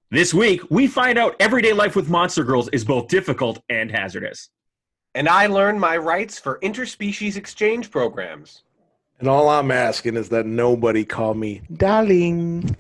This week, we find out everyday life with monster girls is both difficult and hazardous. And I learned my rights for interspecies exchange programs. And all I'm asking is that nobody call me darling.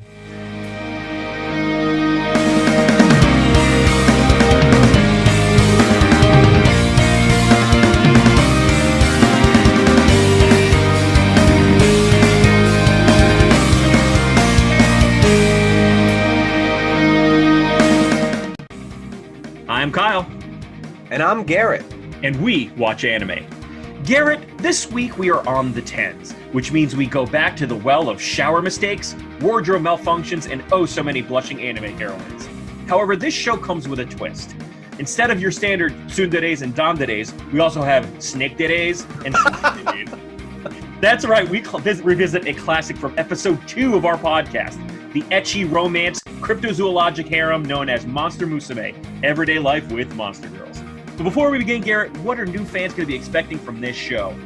I'm Kyle. And I'm Garrett. And we watch anime. Garrett, this week we are on the 10s, which means we go back to the well of shower mistakes, wardrobe malfunctions, and oh so many blushing anime heroines. However, this show comes with a twist. Instead of your standard tsunderes and danderes, we also have snake deres and tsunderes. That's right, we revisit a classic from episode 2 of our podcast, the Ecchi romance cryptozoologic harem known as Monster Musume, Everyday Life with Monster Girls. But before we begin, Garrett, what are new fans going to be expecting from this show?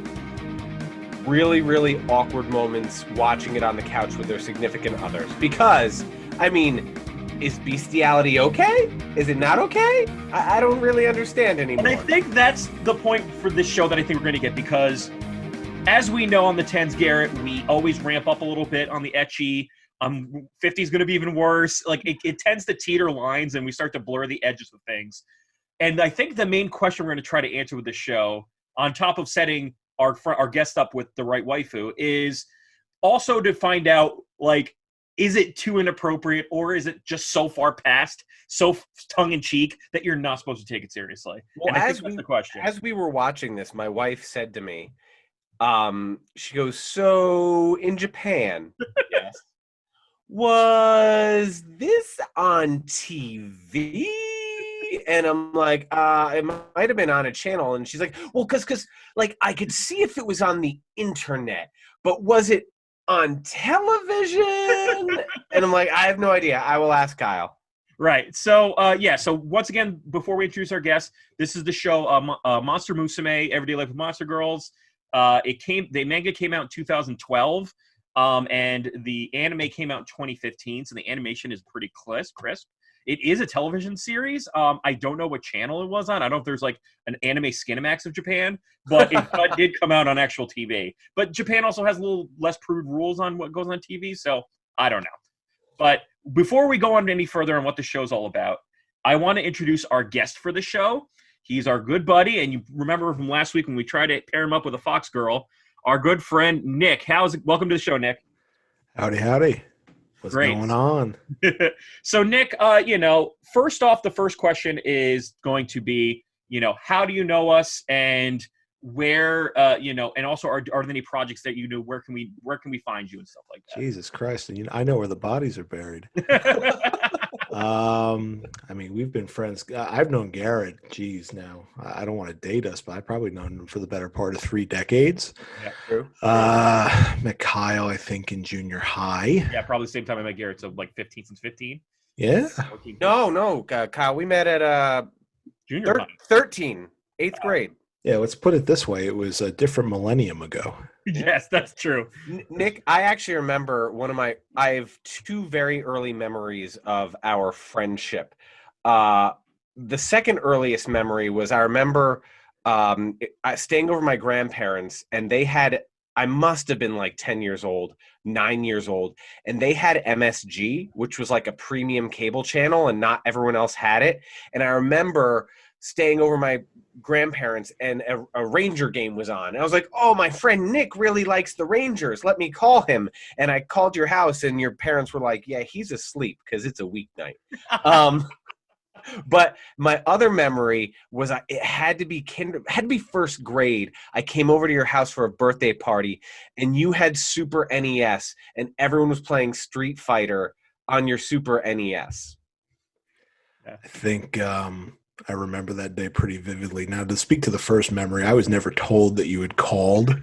Really, really awkward moments watching it on the couch with their significant others. Because, I mean, is bestiality okay? Is it not okay? I don't really understand anymore. And I think that's the point for this show that I think we're going to get, because as we know on the 10s, Garrett, we always ramp up a little bit on the Ecchi. 50 is going to be even worse. Like it tends to teeter lines and we start to blur the edges of things. And I think the main question we're going to try to answer with the show, on top of setting our guest up with the right waifu, is also to find out, like, is it too inappropriate or is it just so far past, so tongue-in-cheek that you're not supposed to take it seriously? Well, and I think that's the question. As we were watching this, my wife said to me, she goes, so in Japan, yes, was this on TV? And I'm like, it might have been on a channel. And she's like, well, because like I could see if it was on the internet, but was it on television? And I'm like, I have no idea. I will ask Kyle. Right. So, so once again, before we introduce our guest, this is the show, Monster Musume, Everyday Life with Monster Girls. The manga came out in 2012. And the anime came out in 2015, so the animation is pretty crisp. It is a television series. I don't know what channel it was on. I don't know if there's like an anime Skinamax of Japan, but it did come out on actual TV. But Japan also has a little less prude rules on what goes on TV, so I don't know. But before we go on any further on what the show's all about, I want to introduce our guest for the show. He's our good buddy, and you remember from last week when we tried to pair him up with a fox girl, our good friend Nick. Welcome to the show, Nick. Howdy. What's going on? So, Nick, first off, the first question is going to be, how do you know us, and where, and also are there any projects that you know? Where can we find you and stuff like that? Jesus Christ! And I know where the bodies are buried. I mean, we've been friends. I've known Garrett. Geez, now I don't want to date us, but I've probably known him for the better part of 3 decades. Yeah, true. Met Kyle, I think, in junior high. Yeah, probably the same time I met Garrett. So like 15 since 15. Yeah. 14, No, Kyle. We met at junior high. 13, 8th grade. Yeah, let's put it this way. It was a different millennium ago. Yes, that's true. Nick, I actually remember I have 2 very early memories of our friendship. The second earliest memory was I remember staying over my grandparents, and I must have been like 10 years old, 9 years old, and they had MSG, which was like a premium cable channel, and not everyone else had it. And I remember staying over my grandparents, and a Ranger game was on. And I was like, oh, my friend Nick really likes the Rangers. Let me call him. And I called your house, and your parents were like, yeah, he's asleep because it's a weeknight. But my other memory was it had to be first grade. I came over to your house for a birthday party, and you had Super NES, and everyone was playing Street Fighter on your Super NES. I think I remember that day pretty vividly. Now, to speak to the first memory, I was never told that you had called.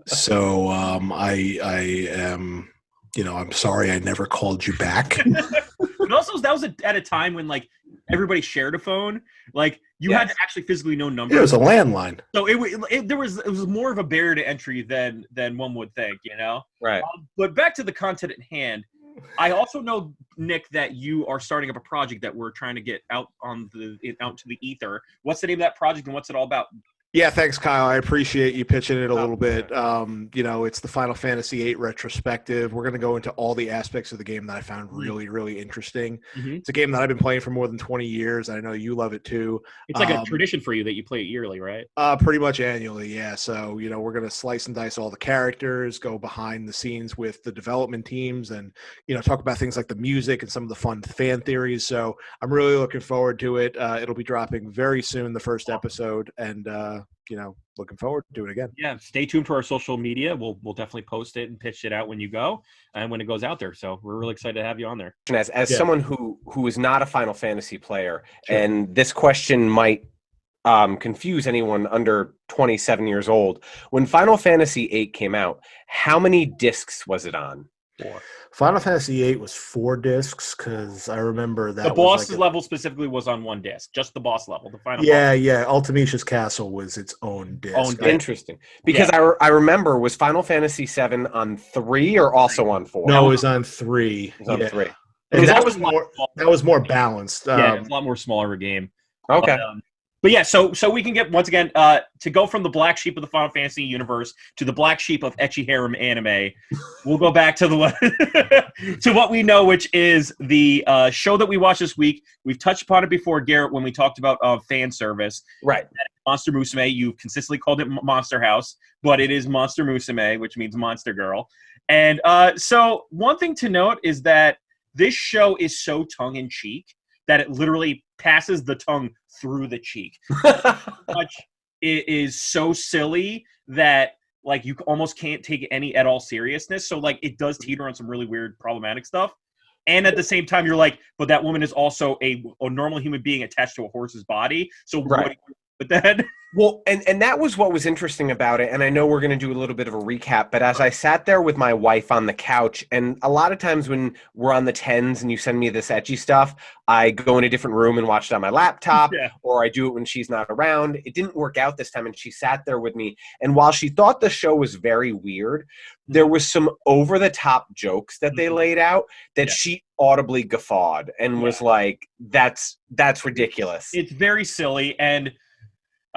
So I am, I'm sorry I never called you back. But also, that was at a time when like everybody shared a phone. Like you had to actually physically know numbers. It was a landline. So it was more of a barrier to entry than one would think, Right. But back to the content at hand. I also know, Nick, that you are starting up a project that we're trying to get out to the ether. What's the name of that project and what's it all about? Yeah, thanks, Kyle. I appreciate you pitching it a little bit. It's the Final Fantasy VIII retrospective. We're going to go into all the aspects of the game that I found really, really interesting. Mm-hmm. It's a game that I've been playing for more than 20 years. I know you love it too. It's like a tradition for you that you play it yearly, right? Pretty much annually, yeah. So, we're going to slice and dice all the characters, go behind the scenes with the development teams, and, talk about things like the music and some of the fun fan theories. So I'm really looking forward to it. It'll be dropping very soon, the first episode, and looking forward to doing it again. Yeah, stay tuned for our social media. We'll definitely post it and pitch it out when you go and when it goes out there. So we're really excited to have you on there. As someone who is not a Final Fantasy player, and this question might confuse anyone under 27 years old. When Final Fantasy VIII came out, how many discs was it on? 4. Final Fantasy VIII was 4 discs because I remember that the boss level specifically was on 1 disc, just the boss level. The final. Yeah. Ultimicia's Castle was its own disc. Interesting, because I remember, was Final Fantasy VII on 3 or also on 4? No, it was on 3. It was on 3. And that was more balanced. It was a lot more smaller of a game. Okay. But yeah, so we can get, once again, to go from the black sheep of the Final Fantasy universe to the black sheep of Ecchi harem anime, we'll go back to to what we know, which is the show that we watched this week. We've touched upon it before, Garrett, when we talked about fan service. Right. Monster Musume. You've consistently called it Monster House, but it is Monster Musume, which means Monster Girl. And so one thing to note is that this show is so tongue-in-cheek that it literally passes the tongue through the cheek. It is so silly that you almost can't take any at all seriousness. So it does teeter on some really weird, problematic stuff. And at the same time, you're like, but that woman is also a normal human being attached to a horse's body. So what with that? Well, and that was what was interesting about it. And I know we're going to do a little bit of a recap, but as I sat there with my wife on the couch, and a lot of times when we're on the 10s and you send me this Ecchi stuff, I go in a different room and watch it on my laptop, or I do it when she's not around. It didn't work out this time, and she sat there with me. And while she thought the show was very weird, there was some over-the-top jokes that they laid out that she audibly guffawed and was like, that's ridiculous. It's very silly, and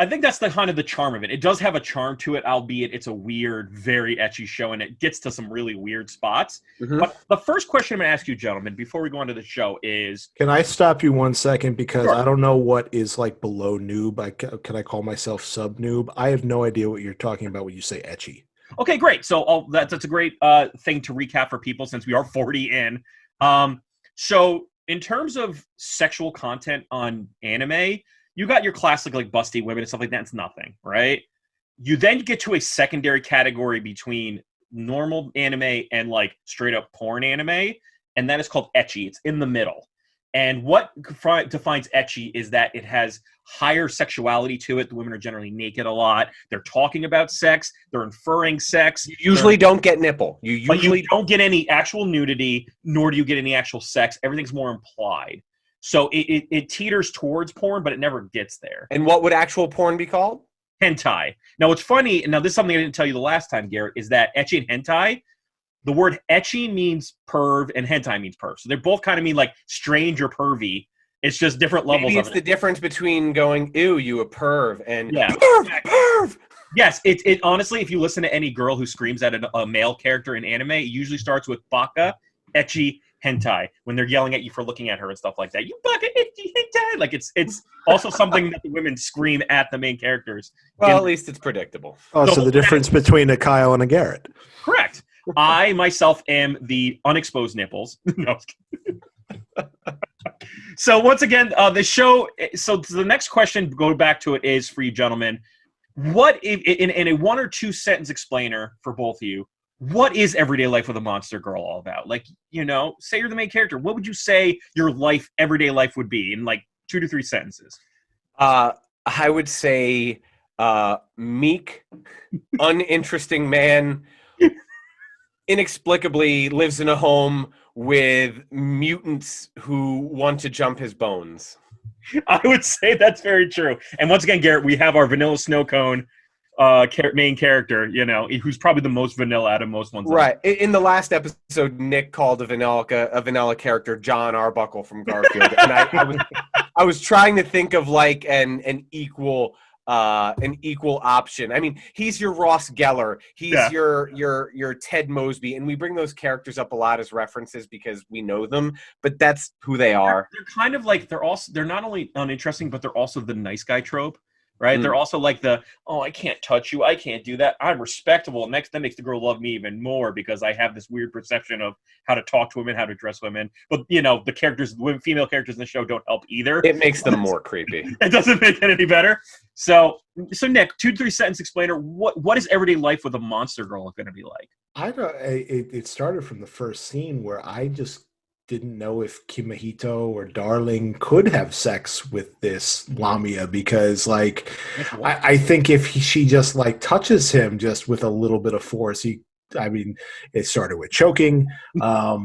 I think that's the kind of the charm of it. It does have a charm to it, albeit it's a weird, very ecchi show, and it gets to some really weird spots. Mm-hmm. But the first question I'm going to ask you, gentlemen, before we go into the show is... Can I stop you 1 second? Because I don't know what is below noob. Can I call myself sub-noob? I have no idea what you're talking about when you say ecchi. Okay, great. So that's a great thing to recap for people since we are 40 in. So in terms of sexual content on anime... You got your classic busty women and stuff like that. It's nothing, right? You then get to a secondary category between normal anime and straight up porn anime, and that is called ecchi. It's in the middle. And what defines ecchi is that it has higher sexuality to it. The women are generally naked a lot. They're talking about sex. They're inferring sex. You usually don't get nipple. You don't get any actual nudity, nor do you get any actual sex. Everything's more implied. So it teeters towards porn, but it never gets there. And what would actual porn be called? Hentai. Now, what's funny, now this is something I didn't tell you the last time, Garrett, is that ecchi and hentai, the word ecchi means perv and hentai means perv. So they both kind of mean strange or pervy. It's just different levels Maybe it's of it. The difference between going, ew, you a perv, and perv. Yes, it honestly, if you listen to any girl who screams at a male character in anime, it usually starts with baka, ecchi, hentai, when they're yelling at you for looking at her and stuff like that. You baka, ecchi, hentai. It's also something that the women scream at the main characters. Well, at least it's predictable. Oh, so the difference between a Kyle and a Garrett. Correct. I myself am the unexposed nipples. No. So once again, the show. So the next question, go back to it, is for you gentlemen. What if, in a 1 or 2 sentence explainer for both of you, what is everyday life with a monster girl all about? Say you're the main character. What would you say your everyday life would be in 2 to 3 sentences? I would say meek, uninteresting man, inexplicably lives in a home with mutants who want to jump his bones. I would say that's very true. And once again, Garrett, we have our vanilla snow cone main character, you know, who's probably the most vanilla out of most ones. Right. In the last episode, Nick called a vanilla character John Arbuckle from Garfield, and I was trying to think of like an equal option. I mean, he's your Ross Geller, he's your Ted Mosby, and we bring those characters up a lot as references because we know them, but that's who they are. They're kind of like they're not only uninteresting, but they're also the nice guy trope. Right? They're also like I can't touch you, I can't do that, I'm respectable. And that makes the girl love me even more because I have this weird perception of how to talk to women, how to dress women. But you know, the female characters in the show don't help either. It makes them more creepy. It doesn't make it any better. So Nick, 2-3 sentence explainer. What is everyday life with a monster girl going to be like? I don't. It started from the first scene where I just didn't know if Kimihito or Darling could have sex with this lamia because, like, I think if she just like touches him just with a little bit of force, it started with choking. I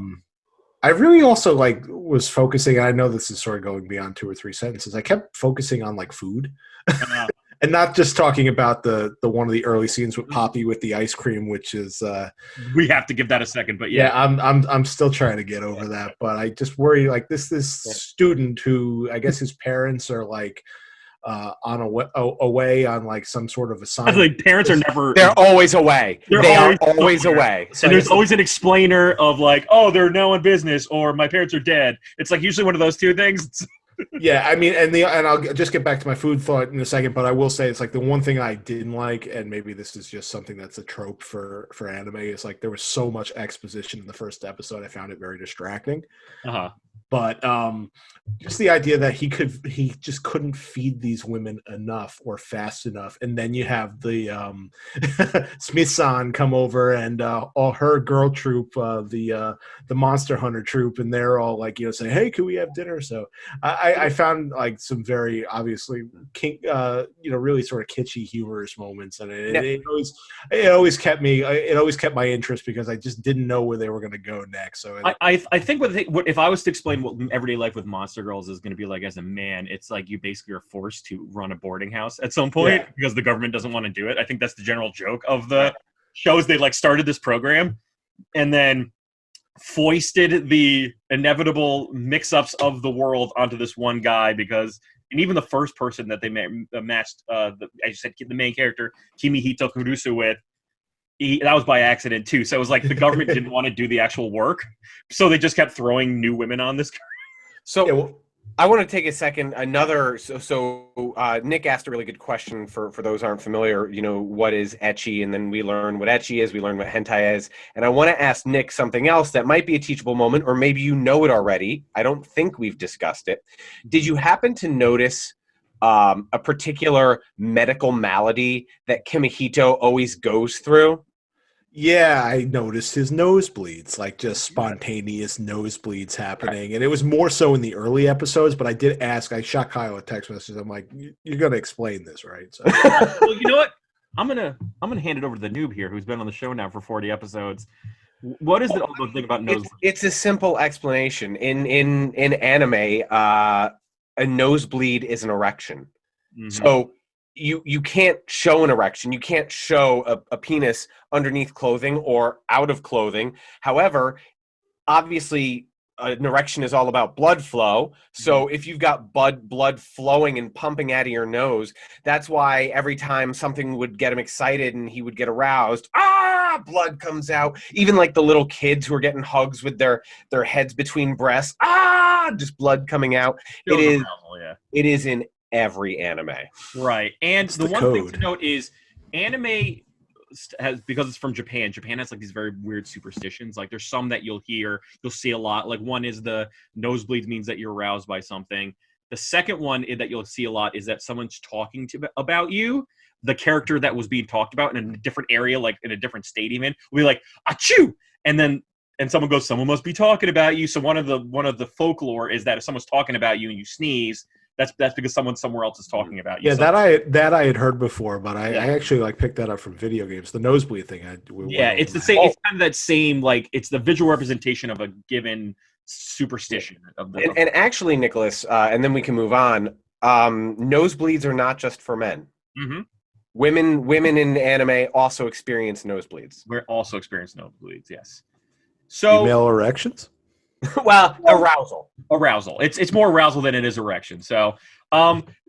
really also like was focusing. I know this is sort of going beyond 2 or 3 sentences. I kept focusing on like food. And not just talking about the one of the early scenes with Poppy with the ice cream, which is we have to give that a second, but I'm still trying to get over that. But I just worry like this student who I guess his parents are like away on like some sort of assignment. Like parents are never. They're always away. They are always away. So and there's always an explainer of like, oh, they're now on business, or my parents are dead. It's like usually one of those two things. Yeah, I mean, and I'll just get back to my food thought in a second, but I will say it's like the one thing I didn't like, and maybe this is just something that's a trope for anime, is like there was so much exposition in the first episode. I found it very distracting. But just the idea that he just couldn't feed these women enough or fast enough, and then you have the Smithson come over and all her girl troop, the Monster Hunter troop, and they're all like, you know, saying, "Hey, can we have dinner?" So I found like some very obviously really sort of kitschy, humorous moments, and it always kept my interest because I just didn't know where they were going to go next. So I think what if I was to explain what everyday life with monster girls is going to be like as a man, it's like you basically are forced to run a boarding house at some point because the government doesn't want to do it. I think that's the general joke of the shows. They like started this program and then foisted the inevitable mix-ups of the world onto this one guy because, and even the first person that they matched, as you said, the main character Kimihito Kurusu with, that was by accident too. So it was like the government didn't want to do the actual work, so they just kept throwing new women on this. So I want to take a second. Nick asked a really good question for those who aren't familiar. You know, what is ecchi? And then we learn what ecchi is. We learn what hentai is. And I want to ask Nick something else that might be a teachable moment, or maybe you know it already. I don't think we've discussed it. Did you happen to notice a particular medical malady that Kimihito always goes through? Yeah, I noticed his nosebleeds, like just spontaneous nosebleeds happening. And it was more so in the early episodes, but I did ask, I shot Kyle a text message. I'm like, you're going to explain this, right? So. Well, you know what? I'm gonna hand it over to the noob here who's been on the show now for 40 episodes. What is the thing about nosebleeds? It's a simple explanation. In anime, a nosebleed is an erection. Mm-hmm. So you can't show an erection. You can't show a penis underneath clothing or out of clothing. However, obviously, an erection is all about blood flow. So if you've got blood flowing and pumping out of your nose, that's why every time something would get him excited and he would get aroused, blood comes out. Even like the little kids who are getting hugs with their heads between breasts, just blood coming out. It is in every anime, right? And the one thing to note is anime has, because it's from Japan has like these very weird superstitions. Like there's some that you'll see a lot. Like one is the nosebleeds means that you're aroused by something. The second one that you'll see a lot is that someone's talking about you. The character that was being talked about in a different area, like in a different state even, will be like, achoo! And someone goes, someone must be talking about you. So one of the folklore is that if someone's talking about you and you sneeze, that's because someone somewhere else is talking about you. Yeah, so, that I had heard before, but I actually like picked that up from video games. The nosebleed thing. It's the same. It's kind of that same, like it's the visual representation of a given superstition. And actually, Nicholas, and then we can move on. Nosebleeds are not just for men. Mm-hmm. Women in anime also experience nosebleeds. We're also experiencing nosebleeds. Yes. So Female erections. Well, arousal. arousal. It's more arousal than it is erection. So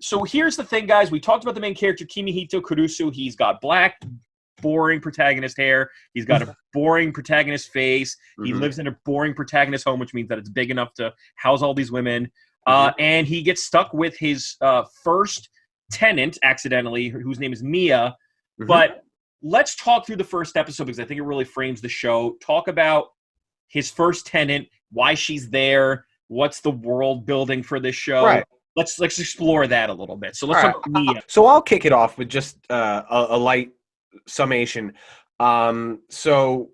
so here's the thing, guys. We talked about the main character Kimihito Kurusu. He's got black, boring protagonist hair. He's got a boring protagonist face. He lives in a boring protagonist home, which means that it's big enough to house all these women. And he gets stuck with his first tenant accidentally, whose name is Mia. But let's talk through the first episode because I think it really frames the show. Talk about his first tenant, why she's there, what's the world building for this show. Right. Let's explore that a little bit. So let's talk about Mia. So I'll kick it off with just a light summation. So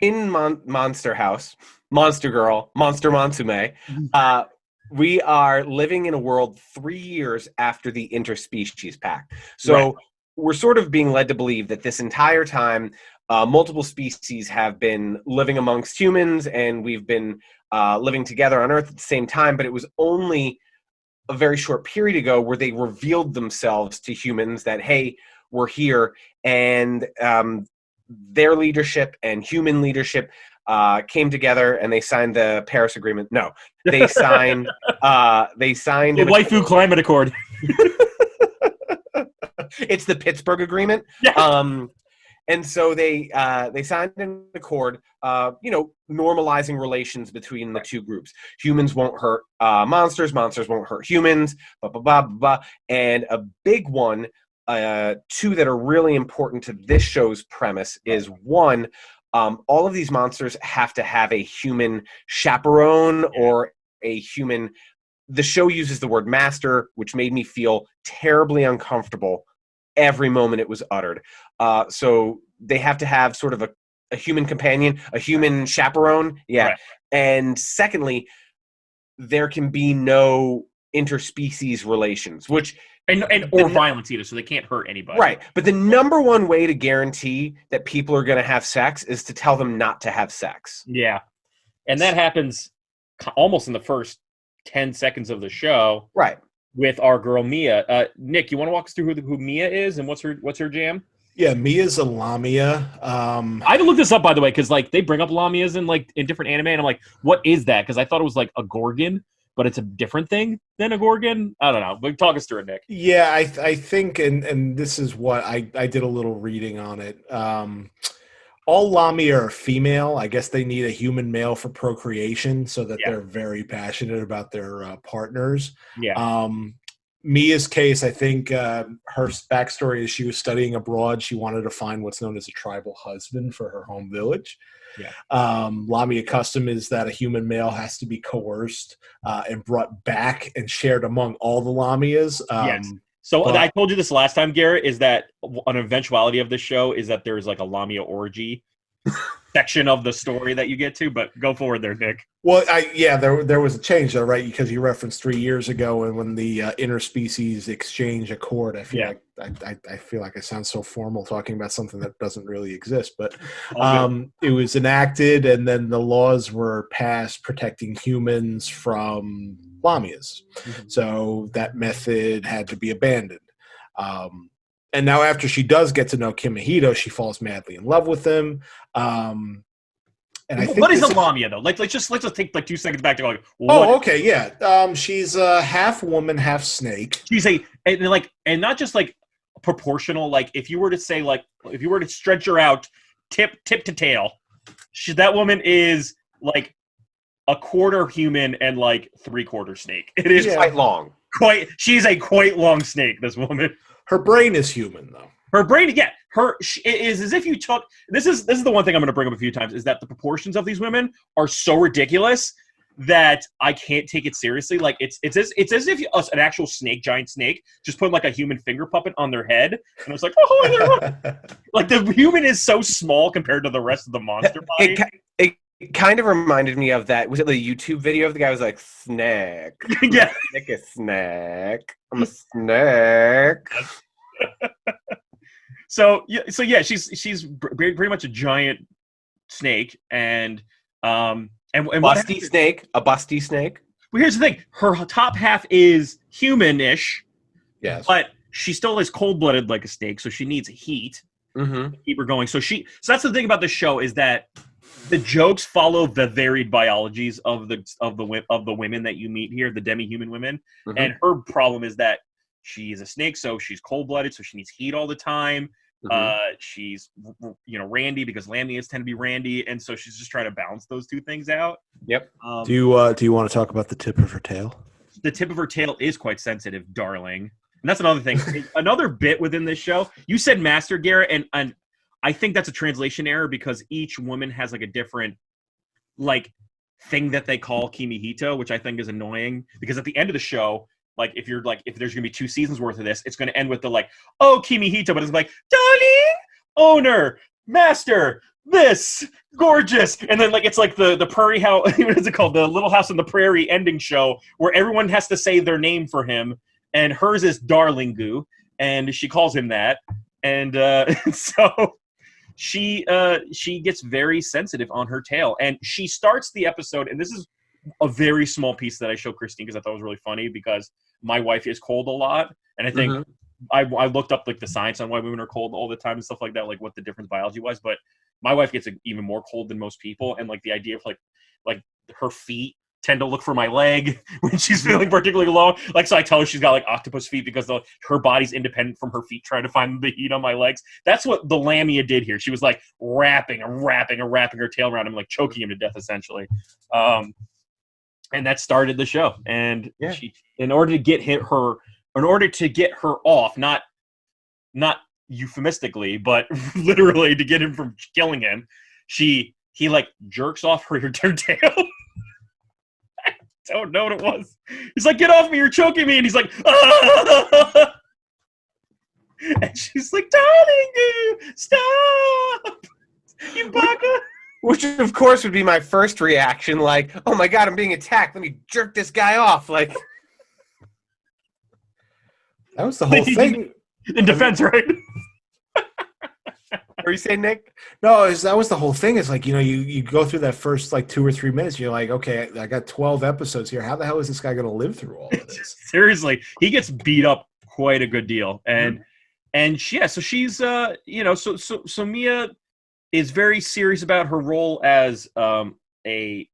in Monster House, Monster Girl, Monster Musume, we are living in a world 3 years after the interspecies pact. So we're sort of being led to believe that this entire time, multiple species have been living amongst humans, and we've been living together on Earth at the same time, but it was only a very short period ago where they revealed themselves to humans that, hey, we're here, and their leadership and human leadership came together and they signed the Paris Agreement. No, they signed The Waifu Climate Accord. It's the Pittsburgh Agreement. Yeah. And so they signed an accord, normalizing relations between the two groups. Humans won't hurt monsters. Monsters won't hurt humans. Blah blah blah blah. And a big one, two that are really important to this show's premise is one. All of these monsters have to have a human chaperone or a human. The show uses the word master, which made me feel terribly uncomfortable every moment it was uttered. So they have to have sort of a human companion, a human chaperone. Yeah. Right. And secondly, there can be no interspecies relations, which... or violence either, so they can't hurt anybody. Right. But the number one way to guarantee that people are going to have sex is to tell them not to have sex. Yeah. And that happens almost in the first 10 seconds of the show. Right. With our girl Mia. Nick, you want to walk us through who Mia is and what's her jam? Yeah, Mia's a lamia. I had to look this up, by the way, because they bring up lamias in different anime, and I'm like, what is that? Because I thought it was like a gorgon, but it's a different thing than a gorgon. I don't know. But talk us through it, Nick. Yeah, I think, and this is what I did a little reading on it. All lamia are female. I guess they need a human male for procreation, so that they're very passionate about their partners. Yeah. Mia's case, I think her backstory is she was studying abroad. She wanted to find what's known as a tribal husband for her home village. Yeah. Lamia custom is that a human male has to be coerced and brought back and shared among all the lamias. Yes. So I told you this last time, Garrett, is that an eventuality of the show is that there's like a lamia orgy section of the story that you get to, but go forward there, Nick. Well, there was a change though, right? Because you referenced 3 years ago and when the interspecies exchange accord, I feel like I sound so formal talking about something that doesn't really exist, but it was enacted and then the laws were passed protecting humans from lamias. Mm-hmm. So that method had to be abandoned. And now after she does get to know Kimihito, she falls madly in love with him. And I think what is a lamia though? Let's just take 2 seconds back to go. Okay, yeah. She's half woman, half snake. She's and not just like proportional. Like if you were to say if you were to stretch her out, tip to tail, that woman is like a quarter human and like 3/4 snake. It is quite long. She's a quite long snake. This woman. Her brain is human, though. Her brain, it is as if you took. This is the one thing I'm going to bring up a few times is that the proportions of these women are so ridiculous that I can't take it seriously. Like it's as if an actual snake, giant snake, just put like a human finger puppet on their head, and it's like, like the human is so small compared to the rest of the monster body. It kind of reminded me of that. Was it the YouTube video of the guy who was like, snack? Yeah. Like a snack. I'm a snack. So yeah, she's pretty much a giant snake, and busty snake, a busty snake. Well, here's the thing: her top half is human-ish, yes, but she still is cold-blooded like a snake, so she needs heat Mm-hmm. to keep her going. So that's the thing about the show, is that the jokes follow the varied biologies of the women that you meet here, the demi-human women. Mm-hmm. And her problem is that she's a snake, so she's cold-blooded, so she needs heat all the time. She's randy because lamias tend to be randy, and so she's just trying to balance those two things out. Yep. Do you want to talk about the tip of her tail? The tip of her tail is quite sensitive, darling. And that's another thing. Another bit within this show, you said master, Garrett, and I think that's a translation error because each woman has like a different like thing that they call Kimihito, which I think is annoying because at the end of the show, like if there's gonna be 2 seasons worth of this, it's gonna end with the like, oh, Kimihito, but it's like, darling, owner, master, this, gorgeous. And then like it's like the prairie house, what is it called? The Little House on the Prairie ending show where everyone has to say their name for him. And hers is Darling Goo, and she calls him that. And so she gets very sensitive on her tail. And she starts the episode, and this is a very small piece that I show Christine because I thought it was really funny because my wife is cold a lot. And I think I looked up like the science on why women are cold all the time and stuff like that, like what the difference biology-wise. But my wife gets even more cold than most people. And like the idea of like her feet tend to look for my leg when she's feeling particularly low. Like, so I tell her she's got like octopus feet because her body's independent from her feet trying to find the heat on my legs. That's what the lamia did here. She was like wrapping her tail around him, like choking him to death essentially. And that started the show. And she, in order to get her off, not euphemistically, but literally to get him from killing him, he like jerks off her tail. Don't know what it was. He's like, get off me, you're choking me. And he's like, ah! And she's like, darling, stop. You baka. Which, of course, would be my first reaction, like, oh my god, I'm being attacked. Let me jerk this guy off. Like, that was the whole thing. In defense, right? What are you saying, Nick? No, that was the whole thing. It's like, you go through that first like 2 or 3 minutes. You're like, okay, I got 12 episodes here. How the hell is this guy going to live through all of this? Seriously, he gets beat up quite a good deal, and so she's so Mia is very serious about her role as a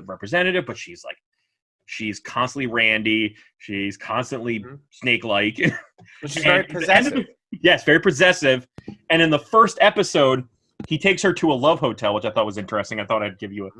representative, but she's constantly randy. She's constantly snake-like. She's very possessive. Yes, very possessive. And in the first episode, he takes her to a love hotel, which I thought was interesting. I thought I'd give you a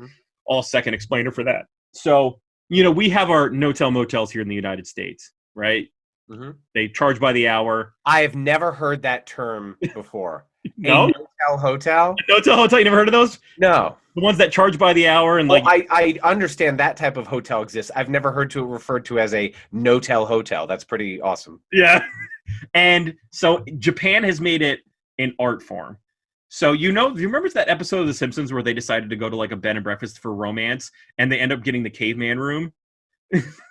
all-second explainer for that. So, we have our no-tell motels here in the United States, right? Mm-hmm. They charge by the hour. I have never heard that term before. No? A no-tell hotel? A no-tell hotel? You never heard of those? No. The ones that charge by the hour and I understand that type of hotel exists. I've never heard it referred to as a no-tell hotel. That's pretty awesome. Yeah. And so Japan has made it an art form. So do you remember that episode of The Simpsons where they decided to go to like a bed and breakfast for romance and they end up getting the caveman room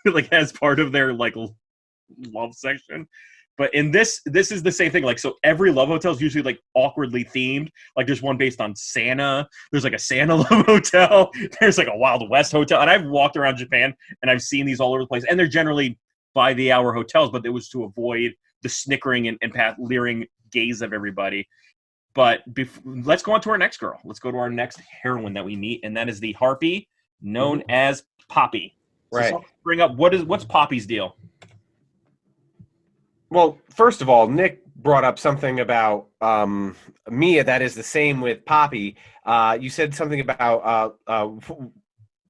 like as part of their like love section? But in this is the same thing. Like, so every love hotel is usually like awkwardly themed. Like there's one based on Santa. There's like a Santa love hotel. There's like a Wild West hotel. And I've walked around Japan and I've seen these all over the place. And they're generally by the hour hotels, but it was to avoid the snickering and leering gaze of everybody. But let's go on to our next girl. Let's go to our next heroine that we meet, and that is the Harpy, known as Poppy. Right. So bring up what's Poppy's deal? Well, first of all, Nick brought up something about Mia that is the same with Poppy. You said something about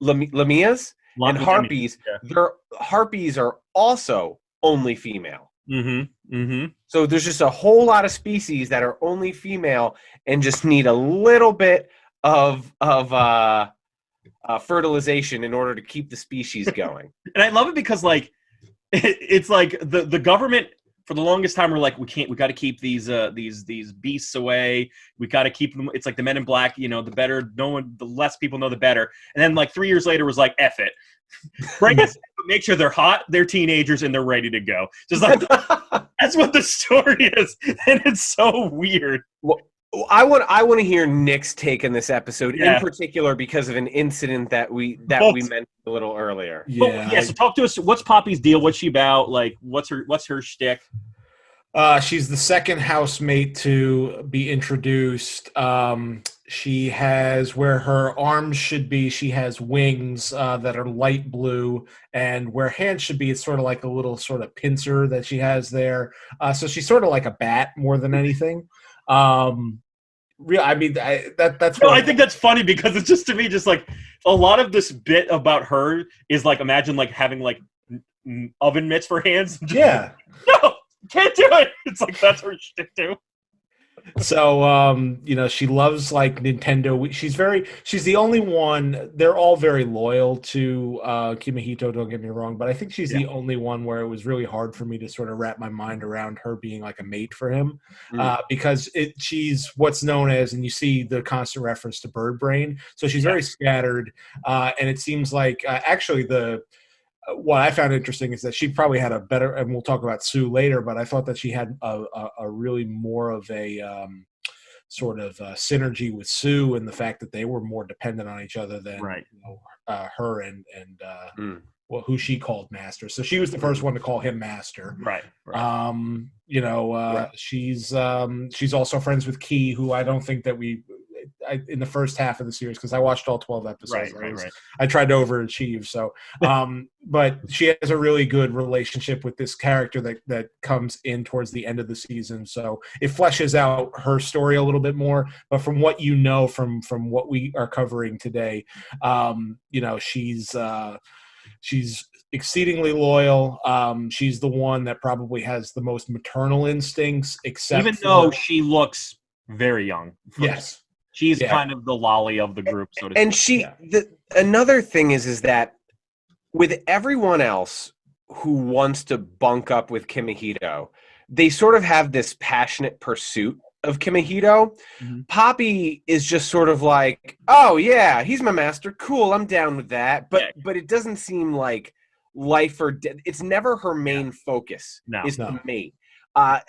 lamias and harpies. Yeah. Harpies are also only female. Mm-hmm. Mm-hmm. So there's just a whole lot of species that are only female and just need a little bit of fertilization in order to keep the species going. And I love it because like it's like the government for the longest time were like, we got to keep these beasts away. We got to keep them. It's like the Men in Black, the less people know, the better. And then like 3 years later was like, F it. Bring us, make sure they're hot, they're teenagers, and they're ready to go. Just like that's what the story is, and it's so weird. Well, I want to hear Nick's take on this episode, in particular because of an incident that we mentioned a little earlier. Yeah. So talk to us. What's Poppy's deal? What's she about? Like, what's her shtick? She's the second housemate to be introduced. She has where her arms should be. She has wings that are light blue, and where hands should be, it's sort of like a little sort of pincer that she has there. So she's sort of like a bat more than anything. I mean, that's. No, I think that's funny because it's just to me, just like a lot of this bit about her is like imagine like having like oven mitts for hands. Just, yeah. No, can't do it. It's like that's her shtick too. So, she loves like Nintendo. She's the only one. They're all very loyal to Kimihito. Don't get me wrong, but I think she's the only one where it was really hard for me to sort of wrap my mind around her being like a mate for him, because she's what's known as, and you see the constant reference to bird brain. So she's very scattered, and it seems like actually what I found interesting is that she probably had a better, and we'll talk about Sue later, but I thought that she had a really more of a sort of synergy with Sue, and the fact that they were more dependent on each other than her and who she called Master. So she was the first one to call him Master. Right. She's also friends with Key, who I don't think that in the first half of the series, because I watched all 12 episodes. I tried to overachieve. So, but she has a really good relationship with this character that comes in towards the end of the season. So it fleshes out her story a little bit more. But from what you know, from what we are covering today, she's exceedingly loyal. She's the one that probably has the most maternal instincts, even though she looks very young. Yes. She's kind of the lolly of the group, so to speak. Another thing is that with everyone else who wants to bunk up with Kimihito, they sort of have this passionate pursuit of Kimihito. Mm-hmm. Poppy is just sort of like, oh yeah, he's my master. Cool, I'm down with that. But it doesn't seem like life or death. It's never her main focus. Is the mate.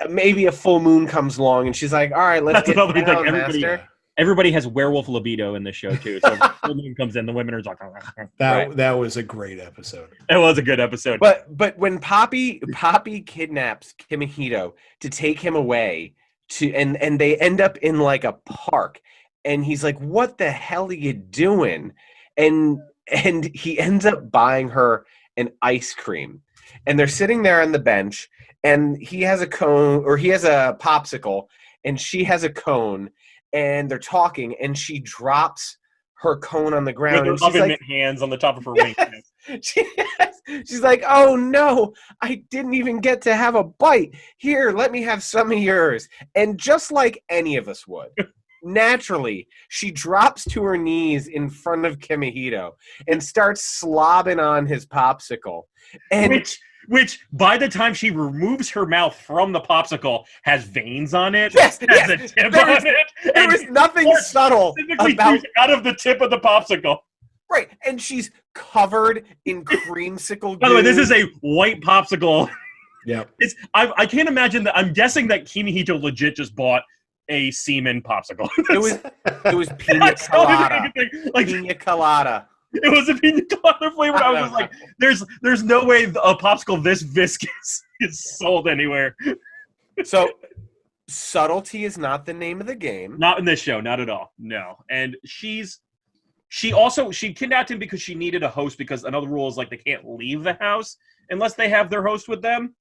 Maybe a full moon comes along and she's like, all right, let's get down, master. Everybody has werewolf libido in this show too. So full moon comes in, the women are like, that was a great episode. It was a good episode. But when Poppy kidnaps Kimihito to take him away and they end up in like a park, and he's like, what the hell are you doing? And he ends up buying her an ice cream. And they're sitting there on the bench, and he has a cone, or he has a popsicle, and she has a cone. And they're talking, and she drops her cone on the ground. With her oven mitt hands on the top of her wing. She's like, oh no, I didn't even get to have a bite. Here, let me have some of yours. And just like any of us would, naturally, she drops to her knees in front of Kimihito and starts slobbing on his popsicle. And Which, by the time she removes her mouth from the popsicle, has veins on it. Yes, has a tip on it. There is nothing subtle about out of the tip of the popsicle. Right, and she's covered in creamsicle goo. By the way, this is a white popsicle. Yeah, I can't imagine that. I'm guessing that Kimihito legit just bought a semen popsicle. It was pina colada. Pina colada. It was a pina colada flavor. I was just like, there's no way a popsicle this viscous is sold anywhere. So, subtlety is not the name of the game. Not in this show, not at all. No. And she kidnapped him because she needed a host, because another rule is like they can't leave the house unless they have their host with them.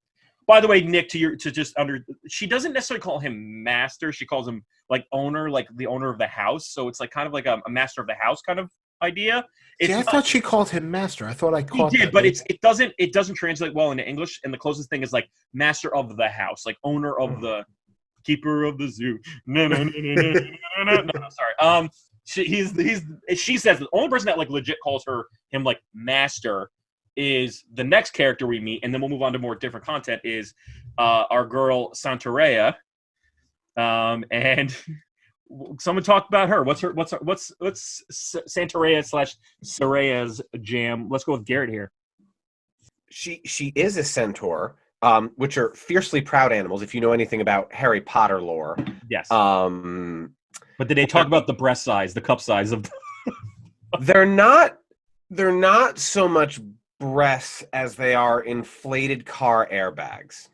By the way, Nick, she doesn't necessarily call him master. She calls him like owner, like the owner of the house. So it's like kind of like a master of the house kind of idea. I thought she called him master. I thought I caught He did, but it doesn't translate well into English. And the closest thing is like master of the house, like owner of the keeper of the zoo. No, sorry. She says the only person that like legit calls him like master is the next character we meet, and then we'll move on to more different content. Is our girl Santorea, and. Someone talk about her. What's Santorea / Soraya's jam? Let's go with Garrett here. She is a centaur, which are fiercely proud animals. If you know anything about Harry Potter lore, yes. But did they talk about the breast size, the cup size of? They're not so much breasts as they are inflated car airbags.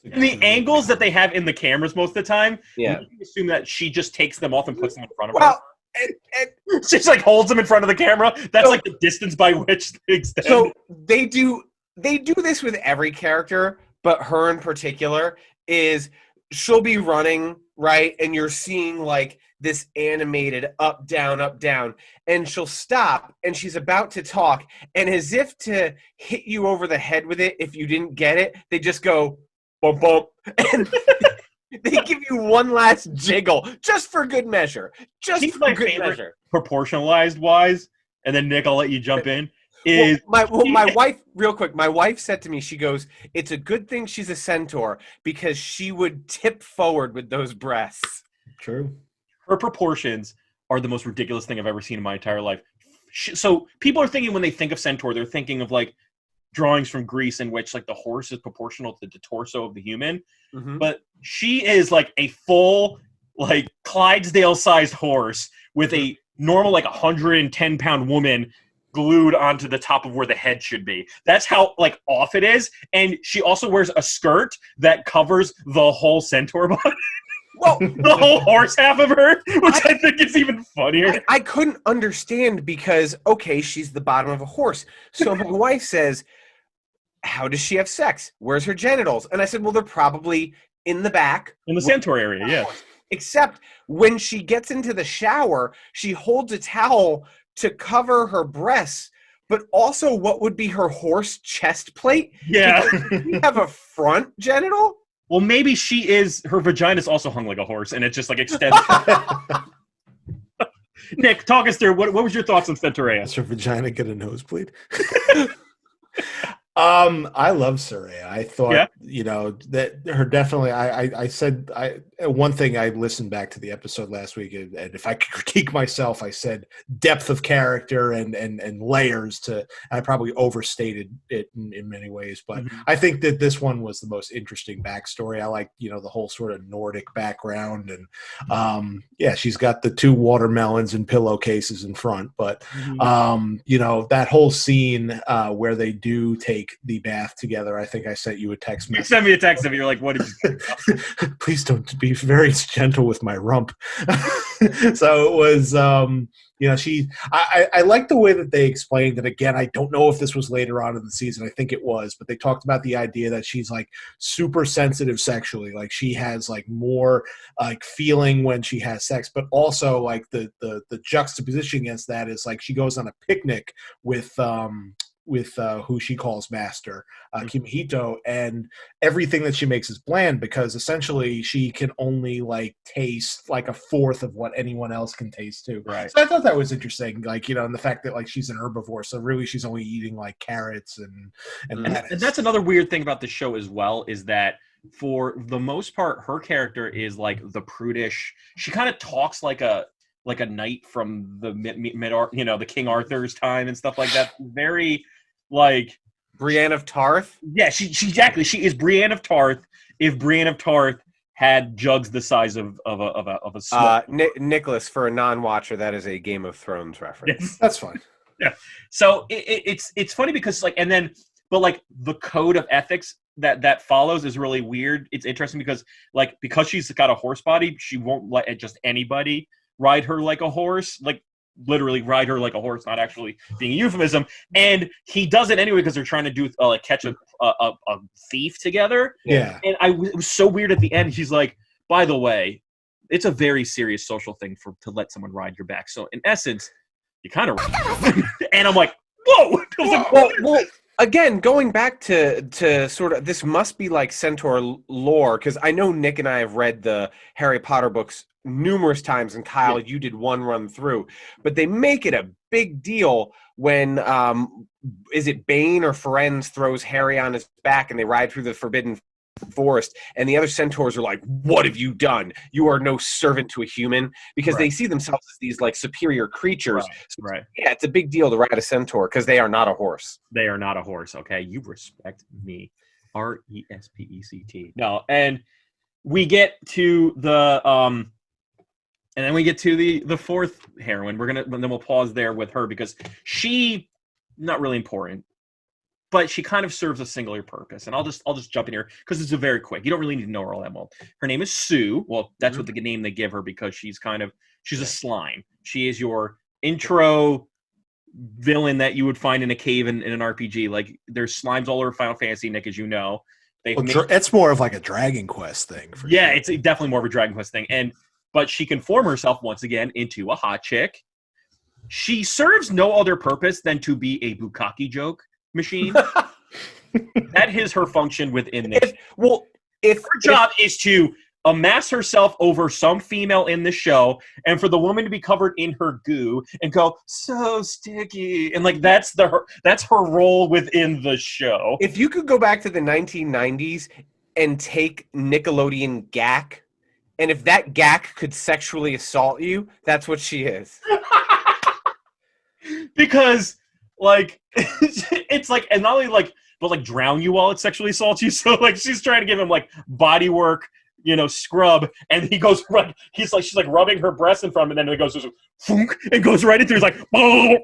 And the angles that they have in the cameras most of the time, Yeah. you can assume that she just takes them off and puts them in front of her. Well, and She just like holds them in front of the camera. That's like the distance by which they extend. so they do this with every character, but her in particular is she'll be running, right? And you're seeing like this animated up, down, and she'll stop and she's about to talk. And as if to hit you over the head with it, if you didn't get it, they just go bump, bump. And they give you one last jiggle just for good measure. Just She's for my good favorite. measure. Proportionalized wise, and then Nick, I'll let you jump in. Is my wife, real quick, my wife said to me, she goes, it's a good thing she's a centaur because she would tip forward with those breasts. True. her proportions are the most ridiculous thing I've ever seen in my entire life. So people are thinking when they think of centaur, they're thinking of like drawings from Greece in which like the horse is proportional to the torso of the human. Mm-hmm. But she is like a full like Clydesdale-sized horse with a normal like 110-pound woman glued onto the top of where the head should be. That's how like off it is. And she also wears a skirt that covers the whole centaur body. Well, The whole horse half of her, which I think is even funnier. I couldn't understand because, okay, she's the bottom of a horse. So my wife says, how does she have sex? Where's her genitals? And I said, well, they're probably in the back. In the centaur area, yeah. Except when she gets into the shower, she holds a towel to cover her breasts, but also what would be her horse chest plate. Yeah. Does she have a front genital? Well, maybe she is, her vagina's also hung like a horse, and it just like extends. Nick, talk us through, what was your thoughts on Centaurus? Does her vagina get a nosebleed? I love Soraya. I thought, you know, that her definitely. I said one thing. I listened back to the episode last week, and if I could critique myself, I said depth of character and layers to. I probably overstated it in many ways, but I think that this one was the most interesting backstory. I like, you know, the whole sort of Nordic background, and yeah, she's got the two watermelons and pillowcases in front, but you know, that whole scene where they do take the bath together. I think I sent you a text message. You sent me a text of you. You're like, what did you do? Please don't be very gentle with my rump. So it was, you know, I like the way that they explained it. Again, I don't know if this was later on in the season. I think it was, but they talked about the idea that she's like super sensitive sexually. Like she has like more like feeling when she has sex, but also like the juxtaposition against that is like she goes on a picnic with who she calls Master, Kimihito, and everything that she makes is bland because essentially she can only like taste like a fourth of what anyone else can taste too. Right. So I thought that was interesting, like, you know, and the fact that like she's an herbivore, so really she's only eating like carrots and that's another weird thing about the show as well, is that for the most part, her character is like the prudish. She kind of talks like a knight from the you know, the King Arthur's time and stuff like that. Very like Brienne of Tarth. Yeah, she exactly. She is Brienne of Tarth. If Brienne of Tarth had jugs the size of a small. Nicholas, for a non-watcher, that is a Game of Thrones reference. Yes. that's fine. Yeah. So it's funny because like, and then but like the code of ethics that follows is really weird. It's interesting because she's got a horse body, she won't let just anybody ride her like a horse, like literally ride her like a horse, not actually being a euphemism. And he does it anyway because they're trying to do like catch a thief together. Yeah. And it was so weird at the end. He's like, by the way, it's a very serious social thing to let someone ride your back. So in essence, you kind of and I'm like, whoa. Well, again, going back to sort of, this must be like centaur lore, because I know Nick and I have read the Harry Potter books numerous times, and Kyle, you did one run through, but they make it a big deal when is it Bane or Firenze throws Harry on his back and they ride through the Forbidden Forest, and the other centaurs are like, what have you done? You are no servant to a human, because they see themselves as these like superior creatures. Right. Yeah, it's a big deal to ride a centaur because they are not a horse. They are not a horse, okay? You respect me. RESPECT. No, and we get to the and then we get to the fourth heroine. Then we'll pause there with her because she not really important. but she kind of serves a singular purpose. And I'll just jump in here because it's a very quick. You don't really need to know her all that well. Her name is Sue. Well, that's what the name they give her because she's a slime. She is your intro villain that you would find in a cave in an RPG. Like there's slimes all over Final Fantasy, Nick, as you know. It's more of like a Dragon Quest thing. Sure. It's definitely more of a Dragon Quest thing. But she can form herself once again into a hot chick. She serves no other purpose than to be a bukkake joke machine. That is her function within this. Her job is to amass herself over some female in the show, and for the woman to be covered in her goo and go so sticky, and like that's her role within the show. If you could go back to the 1990s and take Nickelodeon Gak, and if that Gak could sexually assault you, that's what she is. Because like it's like, and not only like, but like drown you while it sexually assaults you. So like she's trying to give him like body work, scrub, and he goes right. She's like rubbing her breast in front of him, and then it goes funk, and goes right into. He's like, oh,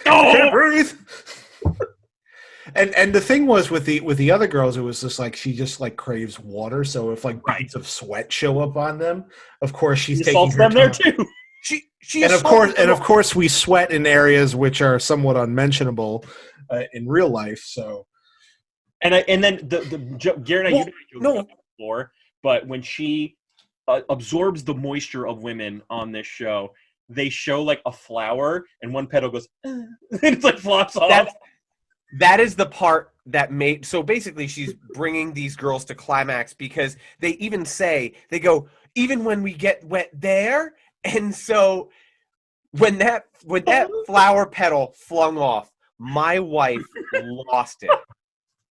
can't breathe. And the thing was with the other girls, it was just like she just like craves water. So if like beads of sweat show up on them, of course she's taking her them time. There too. Of course we sweat in areas which are somewhat unmentionable in real life. So, and then the Gary and I you before, but when she absorbs the moisture of women on this show, they show like a flower, and one petal goes, and it's like flops off. That is the part that made. So basically, she's bringing these girls to climax because they even say they go even when we get wet there, and so. When that flower petal flung off, my wife lost it.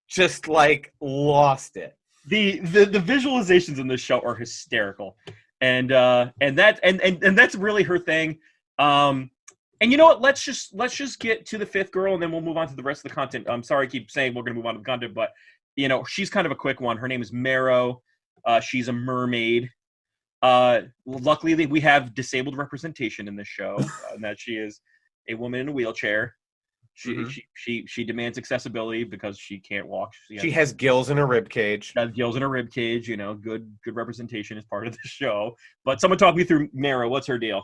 Just like lost it. The visualizations in this show are hysterical, and that's really her thing. And you know what? Let's just get to the fifth girl, and then we'll move on to the rest of the content. I'm sorry, I keep saying we're going to move on to the content, but she's kind of a quick one. Her name is Marrow. She's a mermaid. Luckily we have disabled representation in this show, and that she is a woman in a wheelchair. She demands accessibility because she can't walk. She has gills in her rib cage. Good representation is part of the show. But someone talk me through Marrow. What's her deal?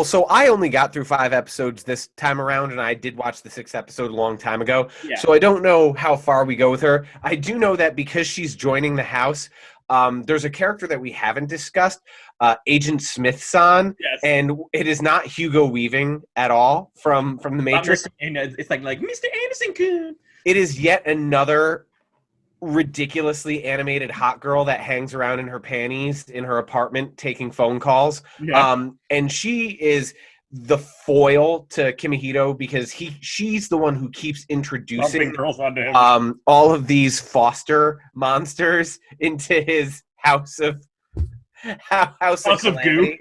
So I only got through 5 episodes this time around, and I did watch the 6th episode a long time ago. Yeah. So I don't know how far we go with her. I do know that because she's joining the house, there's a character that we haven't discussed, Agent Smithson, and it is not Hugo Weaving at all from The Matrix. It's like Mr. Anderson. It is yet another ridiculously animated hot girl that hangs around in her panties in her apartment taking phone calls. Yeah. And she is the foil to Kimihito because she's the one who keeps introducing girls onto him. All of these foster monsters into his house of goo.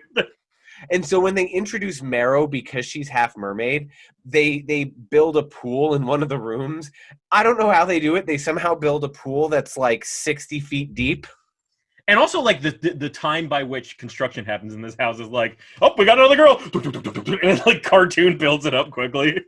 And so when they introduce Marrow, because she's half mermaid, they build a pool in one of the rooms. I don't know how they do it. They somehow build a pool that's like 60 feet deep. And also, like, the time by which construction happens in this house is like, oh, we got another girl! And, like, cartoon builds it up quickly.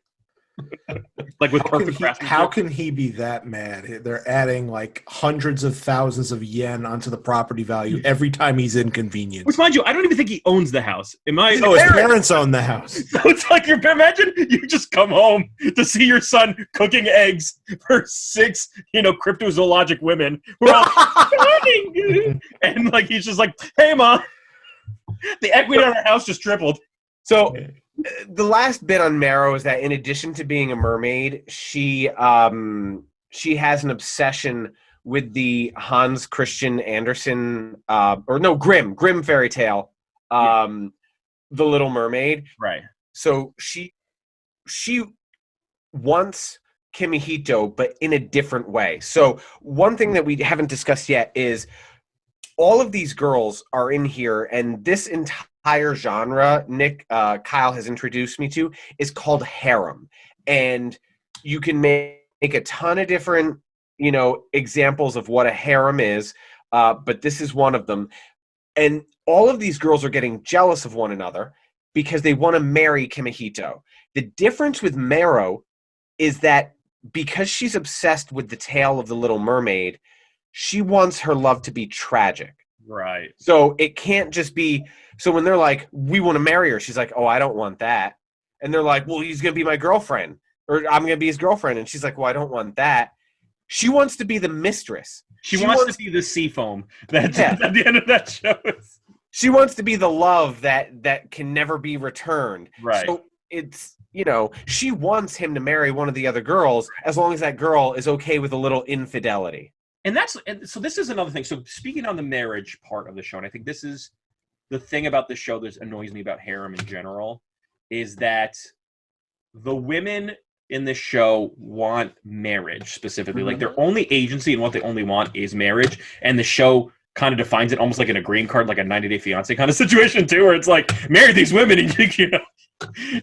Like, with perfect craftsmanship. How can he be that mad? They're adding, like, hundreds of thousands of yen onto the property value every time he's inconvenienced. Which, mind you, I don't even think he owns the house. His parents own the house. So it's like, imagine you just come home to see your son cooking eggs for 6, cryptozoologic women who are all and, like, he's just like, hey, Mom, the equity on our house just tripled. So the last bit on Marrow is that in addition to being a mermaid, she has an obsession with the Hans Christian Andersen Grimm fairy tale, The Little Mermaid. Right. So she wants Kimihito, but in a different way. So one thing that we haven't discussed yet is all of these girls are in here, and this entire genre, Kyle has introduced me to, is called harem. And you can make a ton of different, examples of what a harem is, but this is one of them. And all of these girls are getting jealous of one another because they want to marry Kimihito. The difference with Marrow is that because she's obsessed with the tale of the Little Mermaid, she wants her love to be tragic. Right. So it can't just be. So when they're like, we want to marry her, she's like, oh, I don't want that. And they're like, well, he's going to be my girlfriend, or I'm going to be his girlfriend. And she's like, well, I don't want that. She wants to be the mistress. She wants to be the sea foam that's at the end of that show. She wants to be the love that can never be returned. Right. So it's, she wants him to marry one of the other girls as long as that girl is okay with a little infidelity. And so this is another thing. So speaking on the marriage part of the show, and I think this is the thing about the show that annoys me about harem in general, is that the women in the show want marriage specifically. Like their only agency and what they only want is marriage. And the show kind of defines it almost like in a green card, like a 90-Day Fiance kind of situation too, where it's like, marry these women and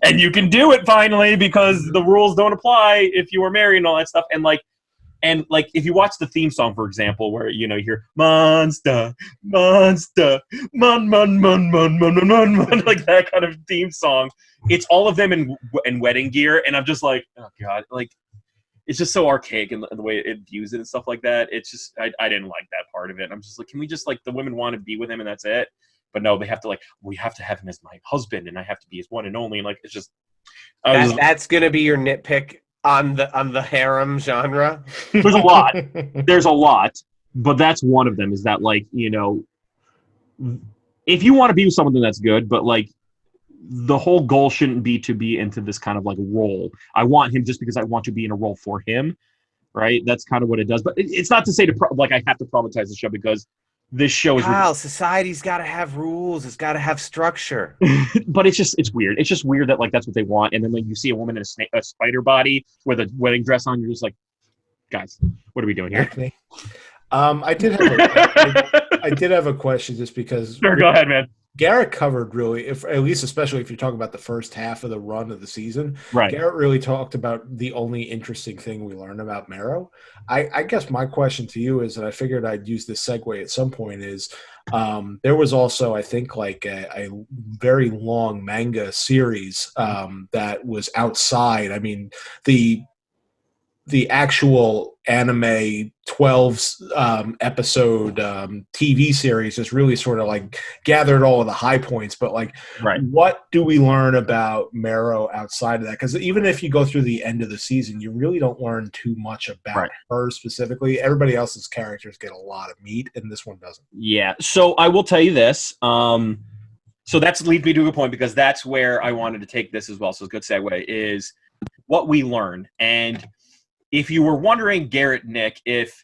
and you can do it finally because the rules don't apply if you were married and all that stuff. And if you watch the theme song, for example, where you hear monster, monster, mon, like that kind of theme song, it's all of them in wedding gear, and I'm just like, oh god, like it's just so archaic in the way it views it and stuff like that. It's just I didn't like that part of it. I'm just like, can we just the women want to be with him and that's it? But no, they have to we have to have him as my husband, and I have to be his one and only, and it's just that's gonna be your nitpick on the harem genre. There's a lot, but that's one of them. Is that if you want to be with someone, then that's good. But the whole goal shouldn't be to be into this kind of role. I want him just because I want to be in a role for him, right? That's kind of what it does. But it's not to say I have to problematize the show because this show is. Kyle, society's got to have rules. It's got to have structure. But it's weird. It's just weird that that's what they want. And then you see a woman in a spider body with a wedding dress on, you're just like, guys, what are we doing here? I did have a question just because. Sure, go ahead, man. Garrett covered really, especially if you're talking about the first half of the run of the season, right? Garrett really talked about the only interesting thing we learned about Marrow. I guess my question to you is, and I figured I'd use this segue at some point, is there was also, I think, a very long manga series that was outside. I mean, the actual anime 12 episode TV series just really sort of gathered all of the high points. But right. What do we learn about Marrow outside of that? Because even if you go through the end of the season, you really don't learn too much about her specifically. Everybody else's characters get a lot of meat, and this one doesn't. Yeah. So I will tell you this. So that's leads me to a good point, because that's where I wanted to take this as well. So it's a good segue is what we learned. And if you were wondering, Garrett, Nick, if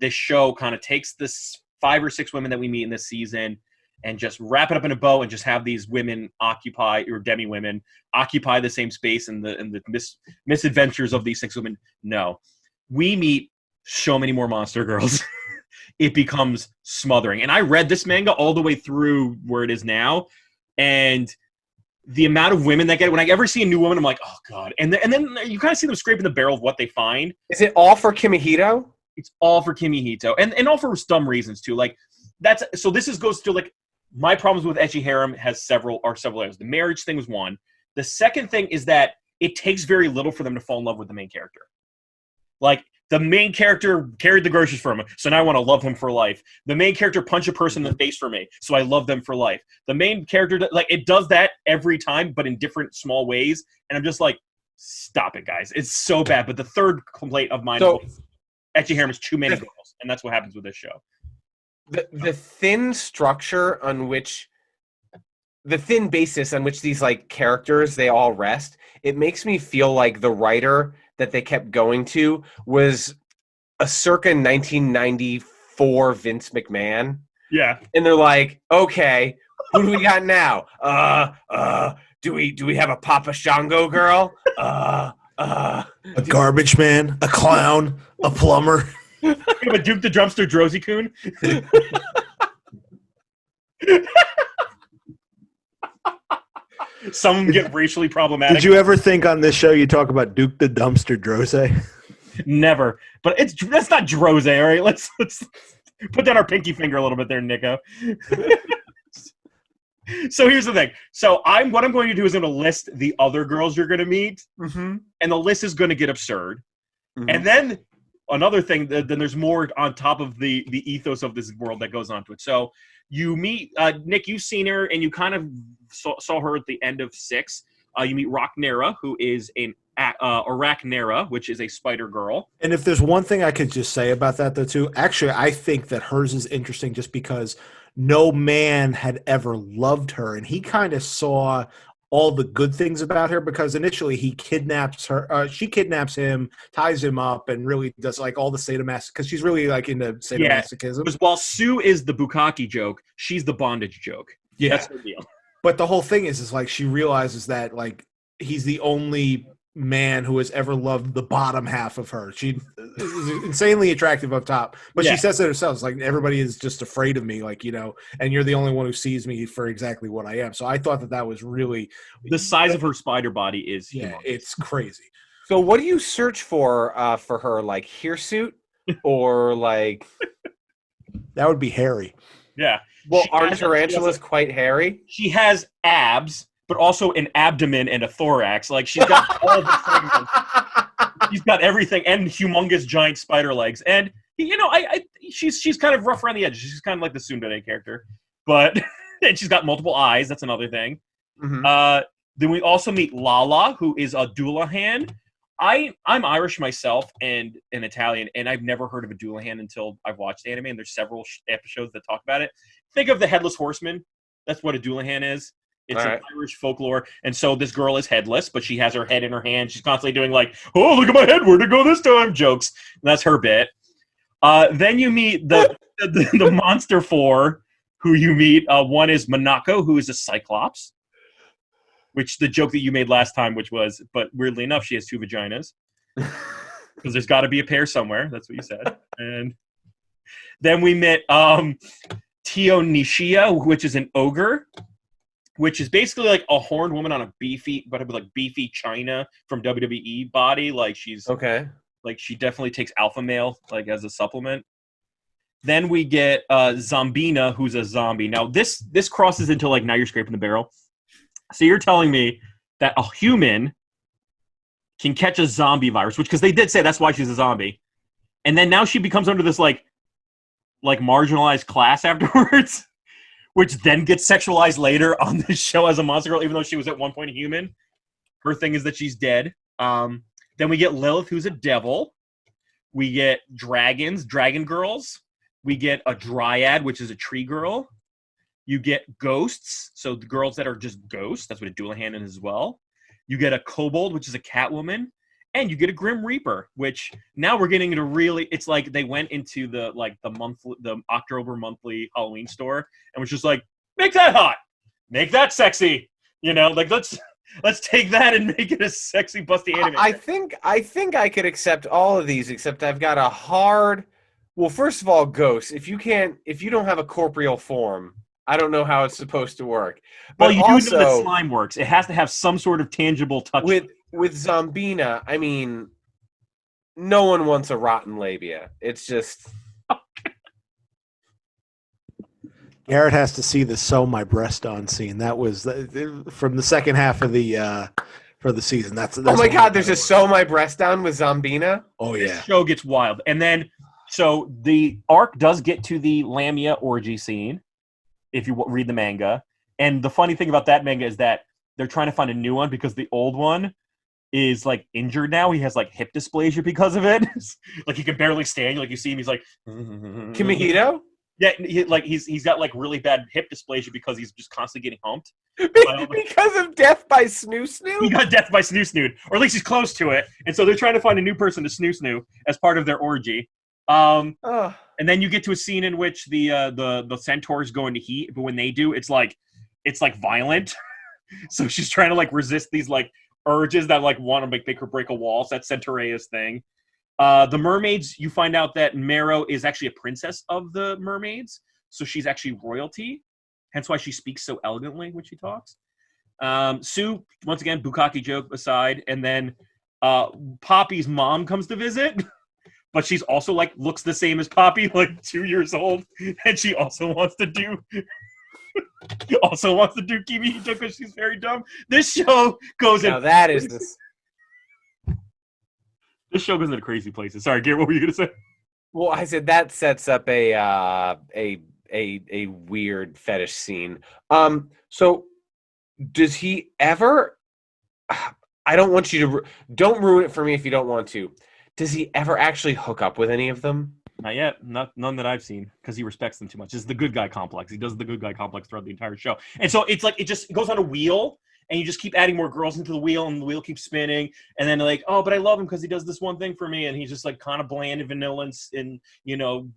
this show kind of takes this 5 or 6 women that we meet in this season and just wrap it up in a bow and just have these women occupy, or demi-women, occupy the same space and the misadventures of these 6 women, no. We meet so many more monster girls. It becomes smothering. And I read this manga all the way through where it is now, and the amount of women that get it, when I ever see a new woman, I'm like, oh god. And then you kind of see them scraping the barrel of what they find. Is it all for Kimihito? It's all for Kimihito, and all for dumb reasons too. Goes to my problems with Ecchi harem has several areas. The marriage thing was one. The second thing is that it takes very little for them to fall in love with the main character. The main character carried the groceries for him, so now I want to love him for life. The main character punched a person in the face for me, so I love them for life. The main character, it does that every time, but in different small ways, and I'm just like, stop it, guys. It's so bad. But the third complaint of mine is Ecchi harem is too many girls, and that's what happens with this show. The thin structure on which, the thin basis on which these characters, they all rest, it makes me feel like the writer that they kept going to was a circa 1994 Vince McMahon. Yeah. And they're like, okay, who do we got now? Do we have a Papa Shango girl? A garbage man, a clown, a plumber. You have a Duke the Drumster Drosy-kun? Some get racially problematic. Did you ever think on this show you talk about Duke the Dumpster Drose? Never. But that's not Drose, all right? Let's put down our pinky finger a little bit there, Nico. So here's the thing. So what I'm going to do is I'm going to list the other girls you're going to meet, and the list is going to get absurd. And then another thing, then there's more on top of the ethos of this world that goes onto it. So you meet Nick. You've seen her, and you kind of saw her at the end of 6. You meet Rocknera, who is an Arachnera, which is a spider girl. And if there's one thing I could just say about that, though, too, actually, I think that hers is interesting just because no man had ever loved her, and he kind of saw all the good things about her because initially he kidnaps her, she kidnaps him, ties him up, and really does like all the sadomasochism because she's really like into sadomasochism. Because while Sue is the bukkake joke, she's the bondage joke. Yeah, that's her deal. But the whole thing is like she realizes that like he's the only man who has ever loved the bottom half of her. She is insanely attractive up top, but she says it herself. It's like everybody is just afraid of me, like, you know, and you're the only one who sees me for exactly what I am. So I thought that was really the size of her spider body is humongous. It's crazy. So what do you search for her, like hirsute or like that would be hairy. Yeah. Well, aren't tarantulas quite hairy? She has abs, but also an abdomen and a thorax. Like she's got all the segments. She's got everything and humongous giant spider legs. And you know, she's kind of rough around the edges. She's kind of like the tsundere character, but and she's got multiple eyes. That's another thing. Then we also meet Lala, who is a Dullahan. I'm Irish myself and an Italian, and I've never heard of a Dullahan until I've watched anime. And there's several episodes that talk about it. Think of the Headless Horseman. That's what a Dullahan is. It's an Irish folklore. And so this girl is headless, but she has her head in her hand. She's constantly doing like, oh, look at my head. Where'd it go this time? Jokes. And that's her bit. Then you meet the Monster 4, who you meet. One is Monako, who is a Cyclops. Which the joke that you made last time, which was, but weirdly enough, she has 2 vaginas. Because there's got to be a pair somewhere. That's what you said. And then we met Tio Nishia, which is an ogre, which is basically like a horned woman on a beefy China from WWE body. Like she's like she definitely takes alpha male like as a supplement. Then we get Zombina, who's a zombie. Now this crosses into like now you're scraping the barrel. So you're telling me that a human can catch a zombie virus, which because they did say that's why she's a zombie, and then now she becomes under this like marginalized class afterwards, which then gets sexualized later on the show as a monster girl, even though she was at one point a human. Her thing is that she's dead. Then we get Lilith, who's a devil. We get dragons, dragon girls. We get a dryad, which is a tree girl. You get ghosts, so the girls that are just ghosts. That's what a Dullahan is as well. You get a kobold, which is a catwoman. And you get a Grim Reaper, which now we're getting into really, it's like they went into the October monthly Halloween store and was just like, make that hot, make that sexy, you know, like let's take that and make it a sexy busty anime. I think I could accept all of these, except I've got a hard. Well, first of all, ghosts. If you don't have a corporeal form, I don't know how it's supposed to work. But well, you also, do know that slime works. It has to have some sort of tangible touch. With Zombina, I mean, no one wants a rotten labia. It's just. Garrett has to see the sew my breast on scene. That was from the second half of the for the season. That's oh my god! There's a sew my breast down with Zombina. Oh yeah, this show gets wild. And then so the arc does get to the lamia orgy scene. If you read the manga, and the funny thing about that manga is that they're trying to find a new one because the old one is like injured now. He has like hip dysplasia because of it. Like he can barely stand. Like you see him, he's like Kimihito. Yeah, he's got like really bad hip dysplasia because he's just constantly getting humped. Because of death by snoo snoo? He got death by snoo snoo, or at least he's close to it. And so they're trying to find a new person to snoo snoo as part of their orgy. And then you get to a scene in which the centaurs go into heat, but when they do, it's like violent. So she's trying to like resist these like urges that like want to make her break a wall. So that's Centaurea's thing. The mermaids, you find out that Mero is actually a princess of the mermaids, so she's actually royalty. Hence why she speaks so elegantly when she talks. Sue, once again, bukkake joke aside, and then Poppy's mom comes to visit. But she's also like looks the same as Poppy, like 2 years old, and she also wants to do Also wants to do Kimi Hito because she's very dumb. This show goes Now in. that is this. This show goes into crazy places. Sorry, Garrett, what were you gonna say? Well, I said that sets up a weird fetish scene. So does he ever? I don't want you to. Don't ruin it for me if you don't want to. Does he ever actually hook up with any of them? Not yet. None that I've seen, because he respects them too much. It's the good guy complex. He does the good guy complex throughout the entire show. And so it's like it goes on a wheel, and you just keep adding more girls into the wheel, and the wheel keeps spinning. And then like, oh, but I love him because he does this one thing for me, and he's just like kind of bland and vanilla and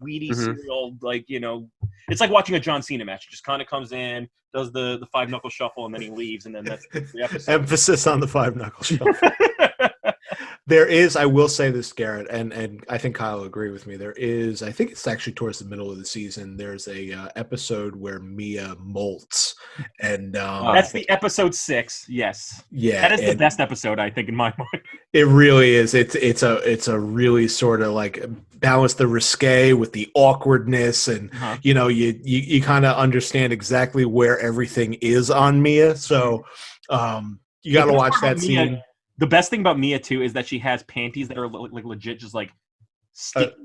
weedy cereal. Like, it's like watching a John Cena match. He just kind of comes in, does the 5-knuckle shuffle, and then he leaves, and then that's the episode. Emphasis on the 5-knuckle shuffle. There is, I will say this, Garrett, and I think Kyle will agree with me. There is, I think it's actually towards the middle of the season. There's a episode where Mia molts, and that's the episode 6. Yes, yeah, that is the best episode, I think, in my mind. It really is. It's a really sort of like balance the risque with the awkwardness, and you kind of understand exactly where everything is on Mia. So you got to watch that scene. The best thing about Mia too is that she has panties that are like legit, just like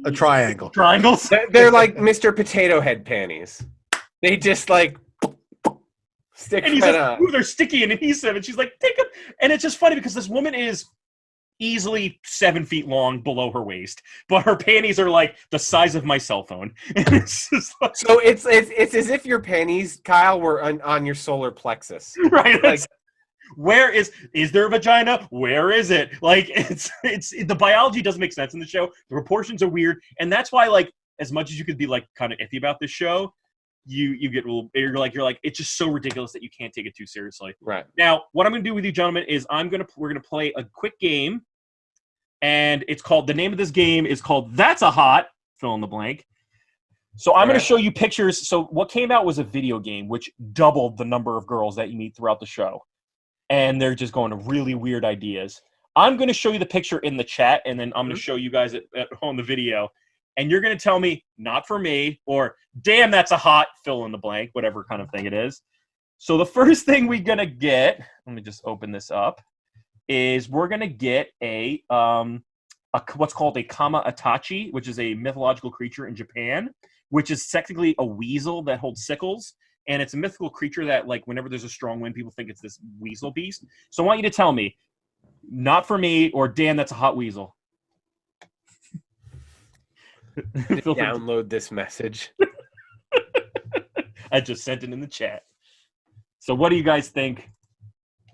a triangle. Triangles. They're like Mr. Potato Head panties. They just like stick. And he's like, ooh, they're sticky and adhesive, and she's like, take them. And it's just funny because this woman is easily 7 feet long below her waist, but her panties are like the size of my cell phone. And it's just like, so it's as if your panties, Kyle, were on your solar plexus, right? Like, where is there a vagina? Where is it? Like it's the biology doesn't make sense in the show. The proportions are weird, and that's why, like, as much as you could be like kind of iffy about this show, you get a little, you're like it's just so ridiculous that you can't take it too seriously. Right. Now, what I'm going to do with you, gentlemen, is we're gonna play a quick game, and the name of this game is called That's a Hot fill in the blank. So I'm going to show you pictures. So what came out was a video game which doubled the number of girls that you meet throughout the show. And they're just going to really weird ideas. I'm going to show you the picture in the chat, and then I'm going to show you guys at home the video. And you're going to tell me, not for me, or damn, that's a hot fill in the blank, whatever kind of thing it is. So the first thing we're going to get, let me just open this up, is we're going to get a what's called a kama itachi, which is a mythological creature in Japan, which is technically a weasel that holds sickles. And it's a mythical creature that, like, whenever there's a strong wind, people think it's this weasel beast. So I want you to tell me, not for me, or damn, that's a hot weasel. Download this message. I just sent it in the chat. So what do you guys think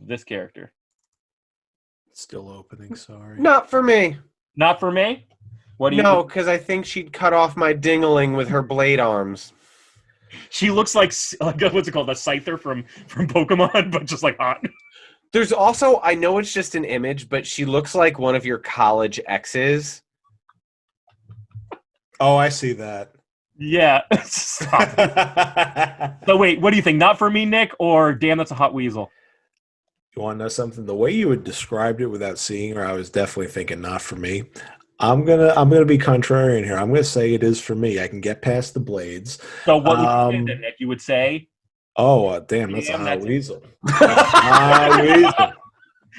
of this character? Still opening, sorry. Not for me. Not for me? What do you No, because I think she'd cut off my dingling with her blade arms. She looks like what's it called? A Scyther from Pokemon, but just like hot. There's also, I know it's just an image, but she looks like one of your college exes. Oh, I see that. Yeah. Stop. So wait, what do you think? Not for me, Nick, or damn, that's a hot weasel? You want to know something? The way you had described it without seeing her, I was definitely thinking not for me. I'm gonna be contrarian here. I'm gonna say it is for me. I can get past the blades. So what would you say then, Nick? You would say, "Oh, damn, that's a hot weasel."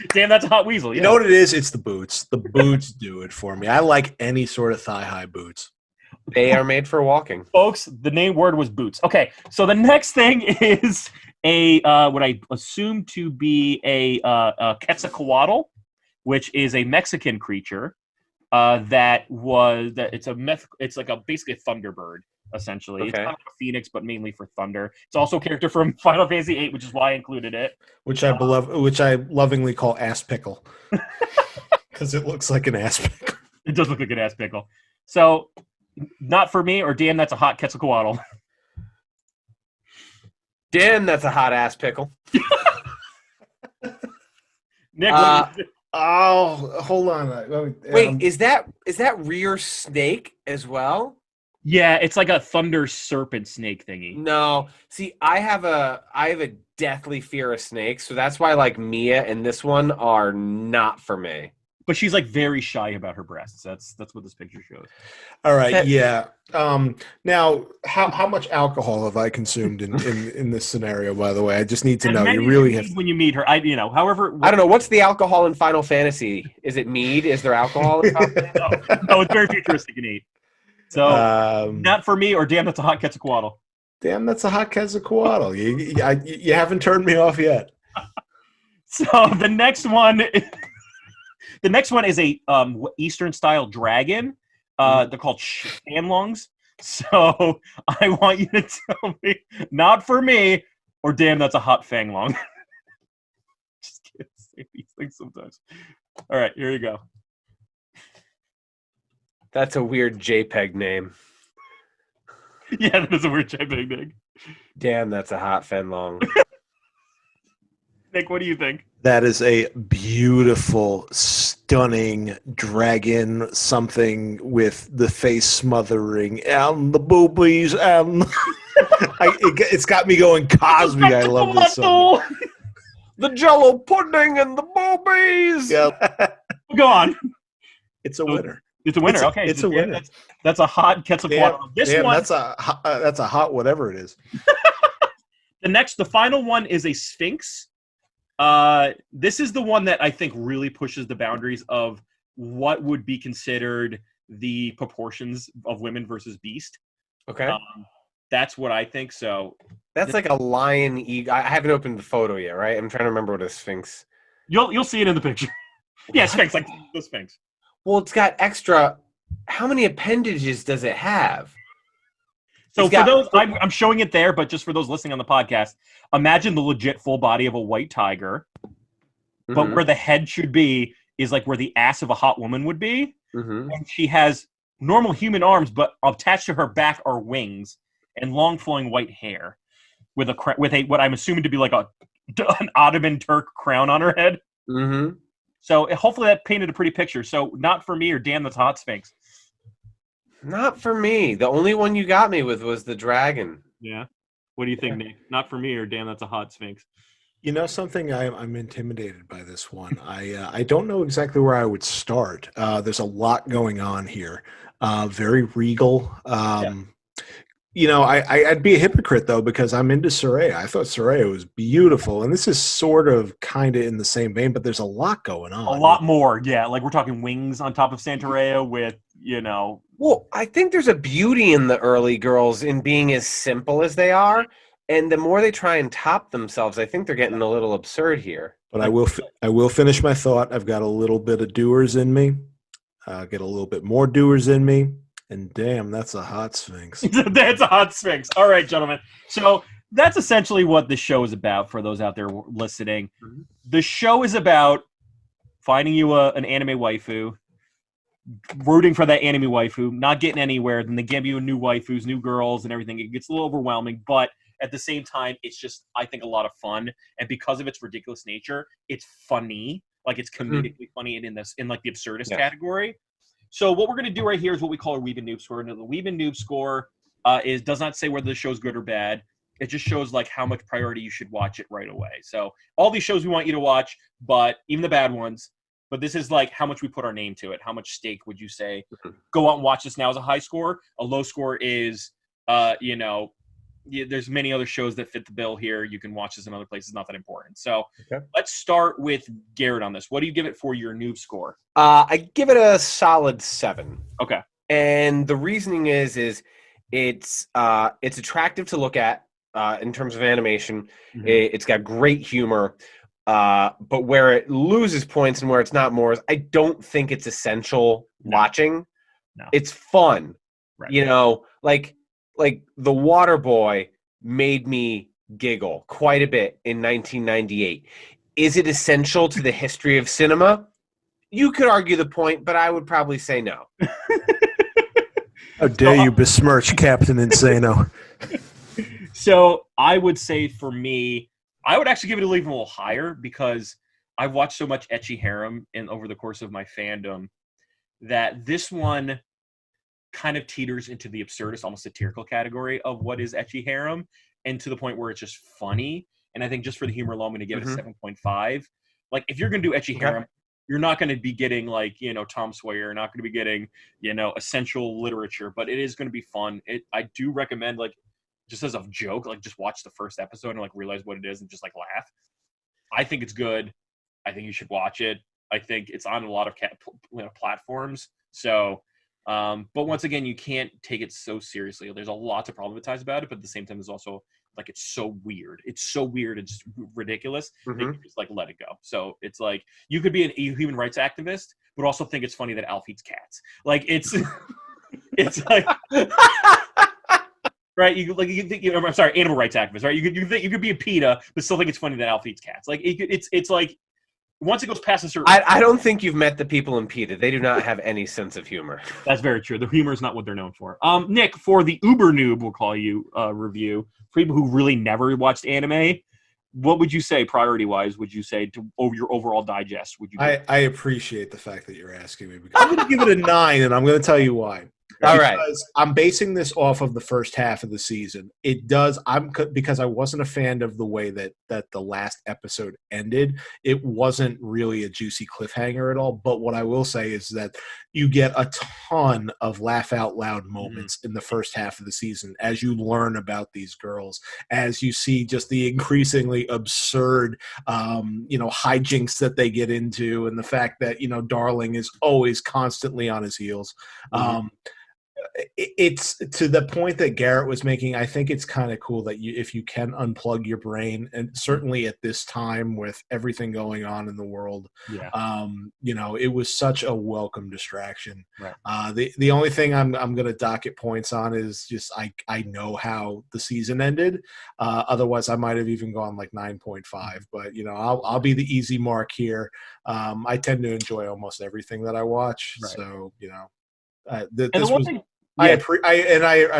Damn, that's a hot weasel. Yeah. You know what it is? It's the boots. The boots do it for me. I like any sort of thigh-high boots. They are made for walking, folks. The name word was boots. Okay, so the next thing is a what I assume to be a Quetzalcoatl, which is a Mexican creature. It's like basically a thunderbird, essentially. Okay. It's kind of a phoenix, but mainly for thunder. It's also a character from Final Fantasy VIII, which is why I included it. Which I lovingly call ass pickle, because it looks like an ass pickle. It does look like an ass pickle. So, not for me, or damn, that's a hot Quetzalcoatl. Damn, that's a hot ass pickle. Nick, oh, hold on. Wait, is that rear snake as well? Yeah, it's like a thunder serpent snake thingy. No, see, I have a deathly fear of snakes, so that's why like Mia and this one are not for me. but she's like very shy about her breasts. That's what this picture shows. All right, yeah. Now, how much alcohol have I consumed in this scenario? By the way, I just need to know. You really have when you meet her. However, I don't know. What's the alcohol in Final Fantasy? Is it mead? Is there alcohol in Final Fantasy? No, it's very futuristic and neat. So not for me, or damn, that's a hot Quetzalcoatl. Damn, that's a hot Quetzalcoatl. You haven't turned me off yet. So the next one. The next one is a Eastern style dragon. They're called Shanlongs. So I want you to tell me, not for me, or damn, that's a hot Fanglong. Just can't say these things sometimes. All right, here you go. That's a weird JPEG name. Yeah, that is a weird JPEG name. Damn, that's a hot Fanglong. Nick, what do you think? That is a beautiful, stunning dragon, something with the face smothering and the boobies and it's got me going Cosby. I love this song. The Jello pudding and the boobies. Yeah. Go on. It's a winner. It's a winner. Okay, it's a winner. That's a hot Quetzalcoatl. That's a hot whatever it is. The final one is a Sphinx. This is the one that I think really pushes the boundaries of what would be considered the proportions of women versus beast. Okay. That's what I think. So that's like a lion eagle. I haven't opened the photo yet, right? I'm trying to remember what a Sphinx. You'll see it in the picture. Yeah, Sphinx, like the Sphinx. Well, it's got extra. How many appendages does it have? So for those, I'm showing it there, but just for those listening on the podcast, imagine the legit full body of a white tiger, but where the head should be is like where the ass of a hot woman would be. And she has normal human arms, but attached to her back are wings and long flowing white hair with a what I'm assuming to be like an Ottoman Turk crown on her head. So hopefully that painted a pretty picture. So not for me, or damn, that's a hot Sphinx. Not for me. The only one you got me with was the dragon. Yeah. What do you think, Nick? Not for me, or damn, that's a hot Sphinx. You know something? I'm intimidated by this one. I don't know exactly where I would start. There's a lot going on here. Very regal. You know, I'd be a hypocrite though, because I'm into Soraya. I thought Soraya was beautiful, and this is sort of kind of in the same vein, but there's a lot going on. A lot more, yeah. Like we're talking wings on top of Santorea with, you know. Well, I think there's a beauty in the early girls in being as simple as they are, and the more they try and top themselves, I think they're getting a little absurd here. But I will finish my thought. I've got a little bit of doers in me. Get a little bit more doers in me. And damn, that's a hot Sphinx. That's a hot Sphinx. All right, gentlemen. So that's essentially what the show is about for those out there listening. The show is about finding you an anime waifu, rooting for that anime waifu, not getting anywhere, then they give you new waifus, new girls, and everything. It gets a little overwhelming, but at the same time, it's just, I think, a lot of fun. And because of its ridiculous nature, it's funny. Like, it's comedically funny and in like the absurdist category. So what we're going to do right here is what we call a Weeb and Noob score. And the Weeb and Noob score does not say whether the show's good or bad. It just shows like how much priority you should watch it right away. So all these shows we want you to watch, but even the bad ones. But this is like how much we put our name to it. How much stake would you say? Go out and watch this now as a high score. A low score is, there's many other shows that fit the bill here. You can watch this in other places. Not that important. So let's start with Garrett on this. What do you give it for your noob score? I give it a solid 7. Okay. And the reasoning is it's attractive to look at in terms of animation. It's got great humor. But where it loses points and where it's not more is I don't think it's essential watching. No. It's fun. Right. You know, like The Water Boy made me giggle quite a bit in 1998. Is it essential to the history of cinema? You could argue the point, but I would probably say no. How dare you besmirch Captain Insano? So I would say for me, I would actually give it a little higher because I've watched so much ecchi harem over the course of my fandom that this one kind of teeters into the absurdist, almost satirical category of what is ecchi harem, and to the point where it's just funny. And I think just for the humor alone, I'm going to give it a 7.5. Like, if you're going to do ecchi harem, You're not going to be getting like, Tom Sawyer. You're not going to be getting, essential literature, but it is going to be fun. I do recommend, like, just as a joke, like just watch the first episode and like realize what it is and just like laugh. I think it's good. I think you should watch it. I think it's on a lot of platforms. So, but once again, you can't take it so seriously. There's a lot to problematize about it, but at the same time, there's also like, it's so weird. It's so weird and just ridiculous. That you just like let it go. So it's like, you could be a human rights activist, but also think it's funny that Alf eats cats. Like it's, it's like, right? I'm sorry, animal rights activist, right? You could be a PETA, but still think it's funny that Alf eats cats. Like it's like, once it goes past a certain... I don't think you've met the people in PETA. They do not have any sense of humor. That's very true. The humor is not what they're known for. Nick, for the Uber Noob, we'll call you, review, for people who really never watched anime, what would you say, priority-wise, would you say to your overall digest? I appreciate the fact that you're asking me, because I'm going to give it a 9, and I'm going to tell you why. All right. Because I'm basing this off of the first half of the season. It does. Because I wasn't a fan of the way that the last episode ended. It wasn't really a juicy cliffhanger at all. But what I will say is that you get a ton of laugh out loud moments in the first half of the season as you learn about these girls, as you see just the increasingly absurd, hijinks that they get into, and the fact that Darling is always constantly on his heels. It's to the point that Garrett was making. I think it's kind of cool that if you can unplug your brain, and certainly at this time with everything going on in the world, it was such a welcome distraction. Right. The only thing I'm going to docket points on is just I know how the season ended. Otherwise, I might have even gone like 9.5. But I'll be the easy mark here. I tend to enjoy almost everything that I watch. Right. So this was. Thing, I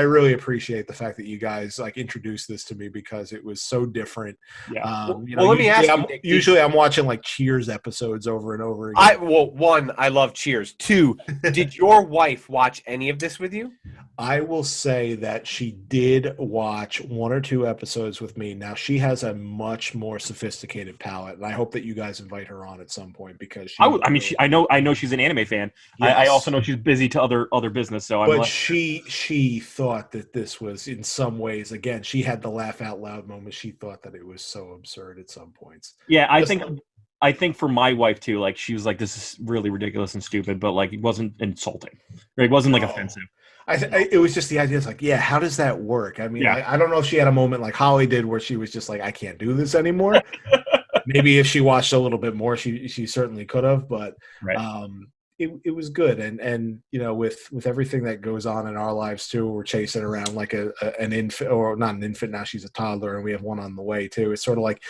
really appreciate the fact that you guys like introduced this to me, because it was so different. Yeah. Let me ask you. Usually, I'm watching like Cheers episodes over and over again. One, I love Cheers. 2, did your wife watch any of this with you? I will say that she did watch 1 or 2 episodes with me. Now she has a much more sophisticated palate, and I hope that you guys invite her on at some point, because I know she's an anime fan. Yes. I also know she's busy to other business. So, she thought that this was, in some ways, again, she had the laugh out loud moment. She thought that it was so absurd at some points. Yeah, I think for my wife too, like she was like, this is really ridiculous and stupid, but like it wasn't insulting. Right? It wasn't like offensive. It was just the idea. It's like, yeah, how does that work? I mean, I don't know if she had a moment like Holly did where she was just like, I can't do this anymore. Maybe if she watched a little bit more, she certainly could have. But it was good, and with everything that goes on in our lives too, we're chasing around like an infant, or not an infant now, she's a toddler, and we have one on the way too. It's sort of like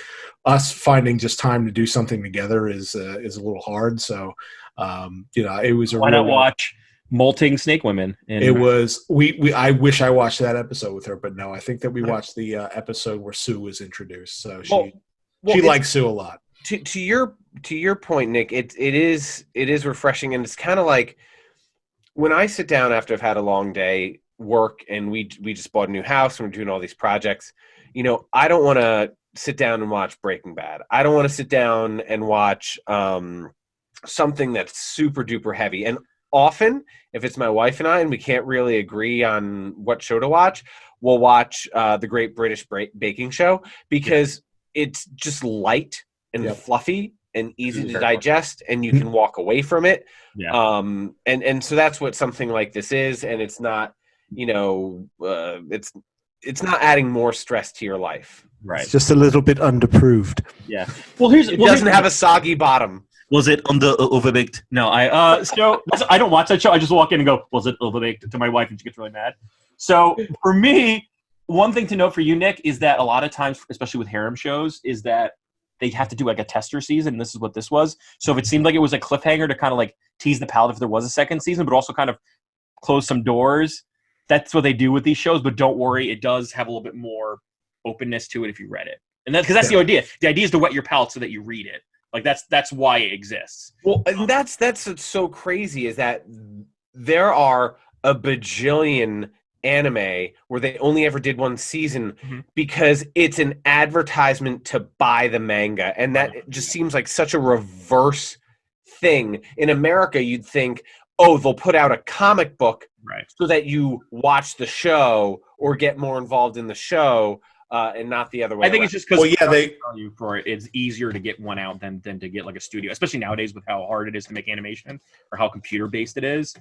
us finding just time to do something together is a little hard. So it was a why not watch Molting Snake Women? It was I wish I watched that episode with her, but no, I think that we watched the episode where Sue was introduced. So she likes Sue a lot. To your point, Nick, it is refreshing, and it's kind of like when I sit down after I've had a long day, work, and we just bought a new house and we're doing all these projects. I don't want to sit down and watch Breaking Bad. I don't want to sit down and watch something that's super duper heavy. And often, if it's my wife and I, and we can't really agree on what show to watch, we'll watch the Great British Baking Show, because it's just light and fluffy and easy to digest, and you can walk away from it. Yeah. And so that's what something like this is, and it's not, it's not adding more stress to your life. Right. It's just a little bit underproved. Yeah. It doesn't have a soggy bottom. Was it overbaked? No, I don't watch that show. I just walk in and go, was it overbaked, to my wife, and she gets really mad. So for me, one thing to note for you, Nick, is that a lot of times, especially with harem shows, is that they have to do like a tester season. And this is what this was. So if it seemed like it was a cliffhanger to kind of like tease the palate if there was a second season, but also kind of close some doors, that's what they do with these shows. But don't worry, it does have a little bit more openness to it if you read it. And because that's the idea. The idea is to whet your palate so that you read it. Like that's why it exists. Well, and that's what's so crazy, is that there are a bajillion anime where they only ever did one season because it's an advertisement to buy the manga, and that just seems like such a reverse thing. In America, you'd think, oh, they'll put out a comic book Right. so that you watch the show or get more involved in the show, and not the other way I think around. it's just because they value for it. It's easier to get one out than to get like a studio, especially nowadays with how hard it is to make animation or how computer based it is.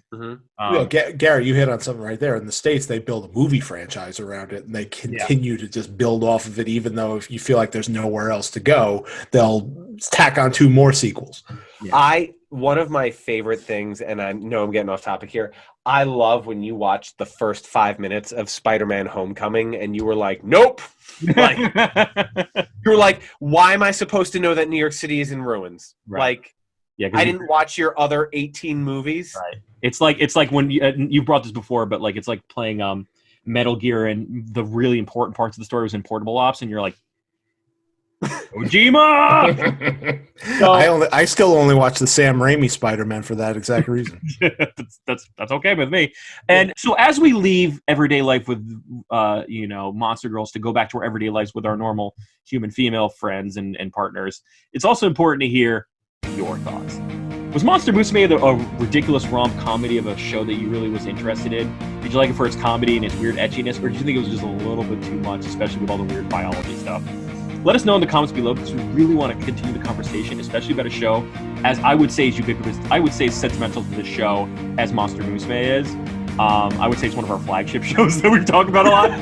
Gary, you hit on something right there. In the States, they build a movie franchise around it, and they continue to just build off of it. Even though if you feel like there's nowhere else to go, they'll tack on 2 more sequels. Yeah. One of my favorite things, and I know I'm getting off topic here, I love when you watch the first 5 minutes of Spider-Man Homecoming and you were like, nope. Like, you were like, why am I supposed to know that New York City is in ruins? Right. Like, I didn't watch your other 18 movies. Right. It's like when you brought this before, but like it's like playing Metal Gear and the really important parts of the story was in Portable Ops, and you're like, Kojima! I still only watch the Sam Raimi Spider-Man for that exact reason. that's okay with me. And so as we leave everyday life with Monster Girls to go back to our everyday lives with our normal human female friends and partners, it's also important to hear your thoughts. Was Monster Musume a ridiculous romp comedy of a show that you really was interested in? Did you like it for its comedy and its weird etchiness, or did you think it was just a little bit too much, especially with all the weird biology stuff? Let us know in the comments below, because we really want to continue the conversation, especially about a show, as I would say is ubiquitous. I would say sentimental to this show as Monster Musume is. I would say it's one of our flagship shows that we talk about a lot.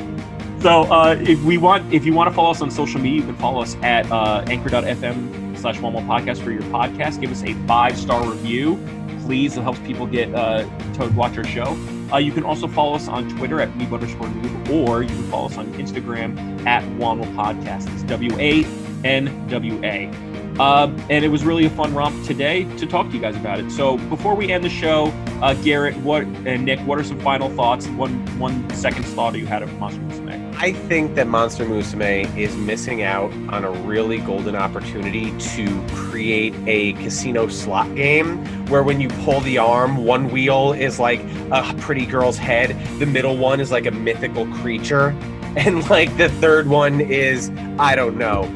So if you want to follow us on social media, you can follow us at anchor.fm/podcast for your podcast. Give us a 5-star review, please. It helps people get to watch our show. You can also follow us on Twitter at @Weeb_Noob, or you can follow us on Instagram at Wanwa Podcast. It's WANWA. And it was really a fun romp today to talk to you guys about it. So before we end the show, Garrett and Nick, what are some final thoughts? One second thought you had of Monster Musume? I think that Monster Musume is missing out on a really golden opportunity to create a casino slot game where when you pull the arm, one wheel is like a pretty girl's head, the middle one is like a mythical creature, and like the third one is, I don't know,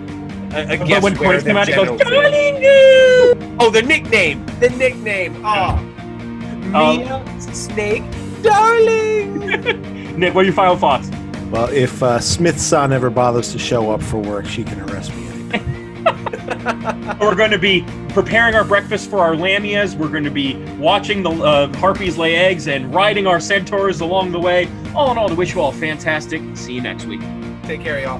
I guess when where came out, it goes, oh, the nickname. Oh, Mia, Snake, darling. Nick, what are your final thoughts? Well, if Smithson ever bothers to show up for work, she can arrest me anytime. We're going to be preparing our breakfast for our lamias. We're going to be watching the harpies lay eggs and riding our centaurs along the way. All in all, to wish you all fantastic. See you next week. Take care, y'all.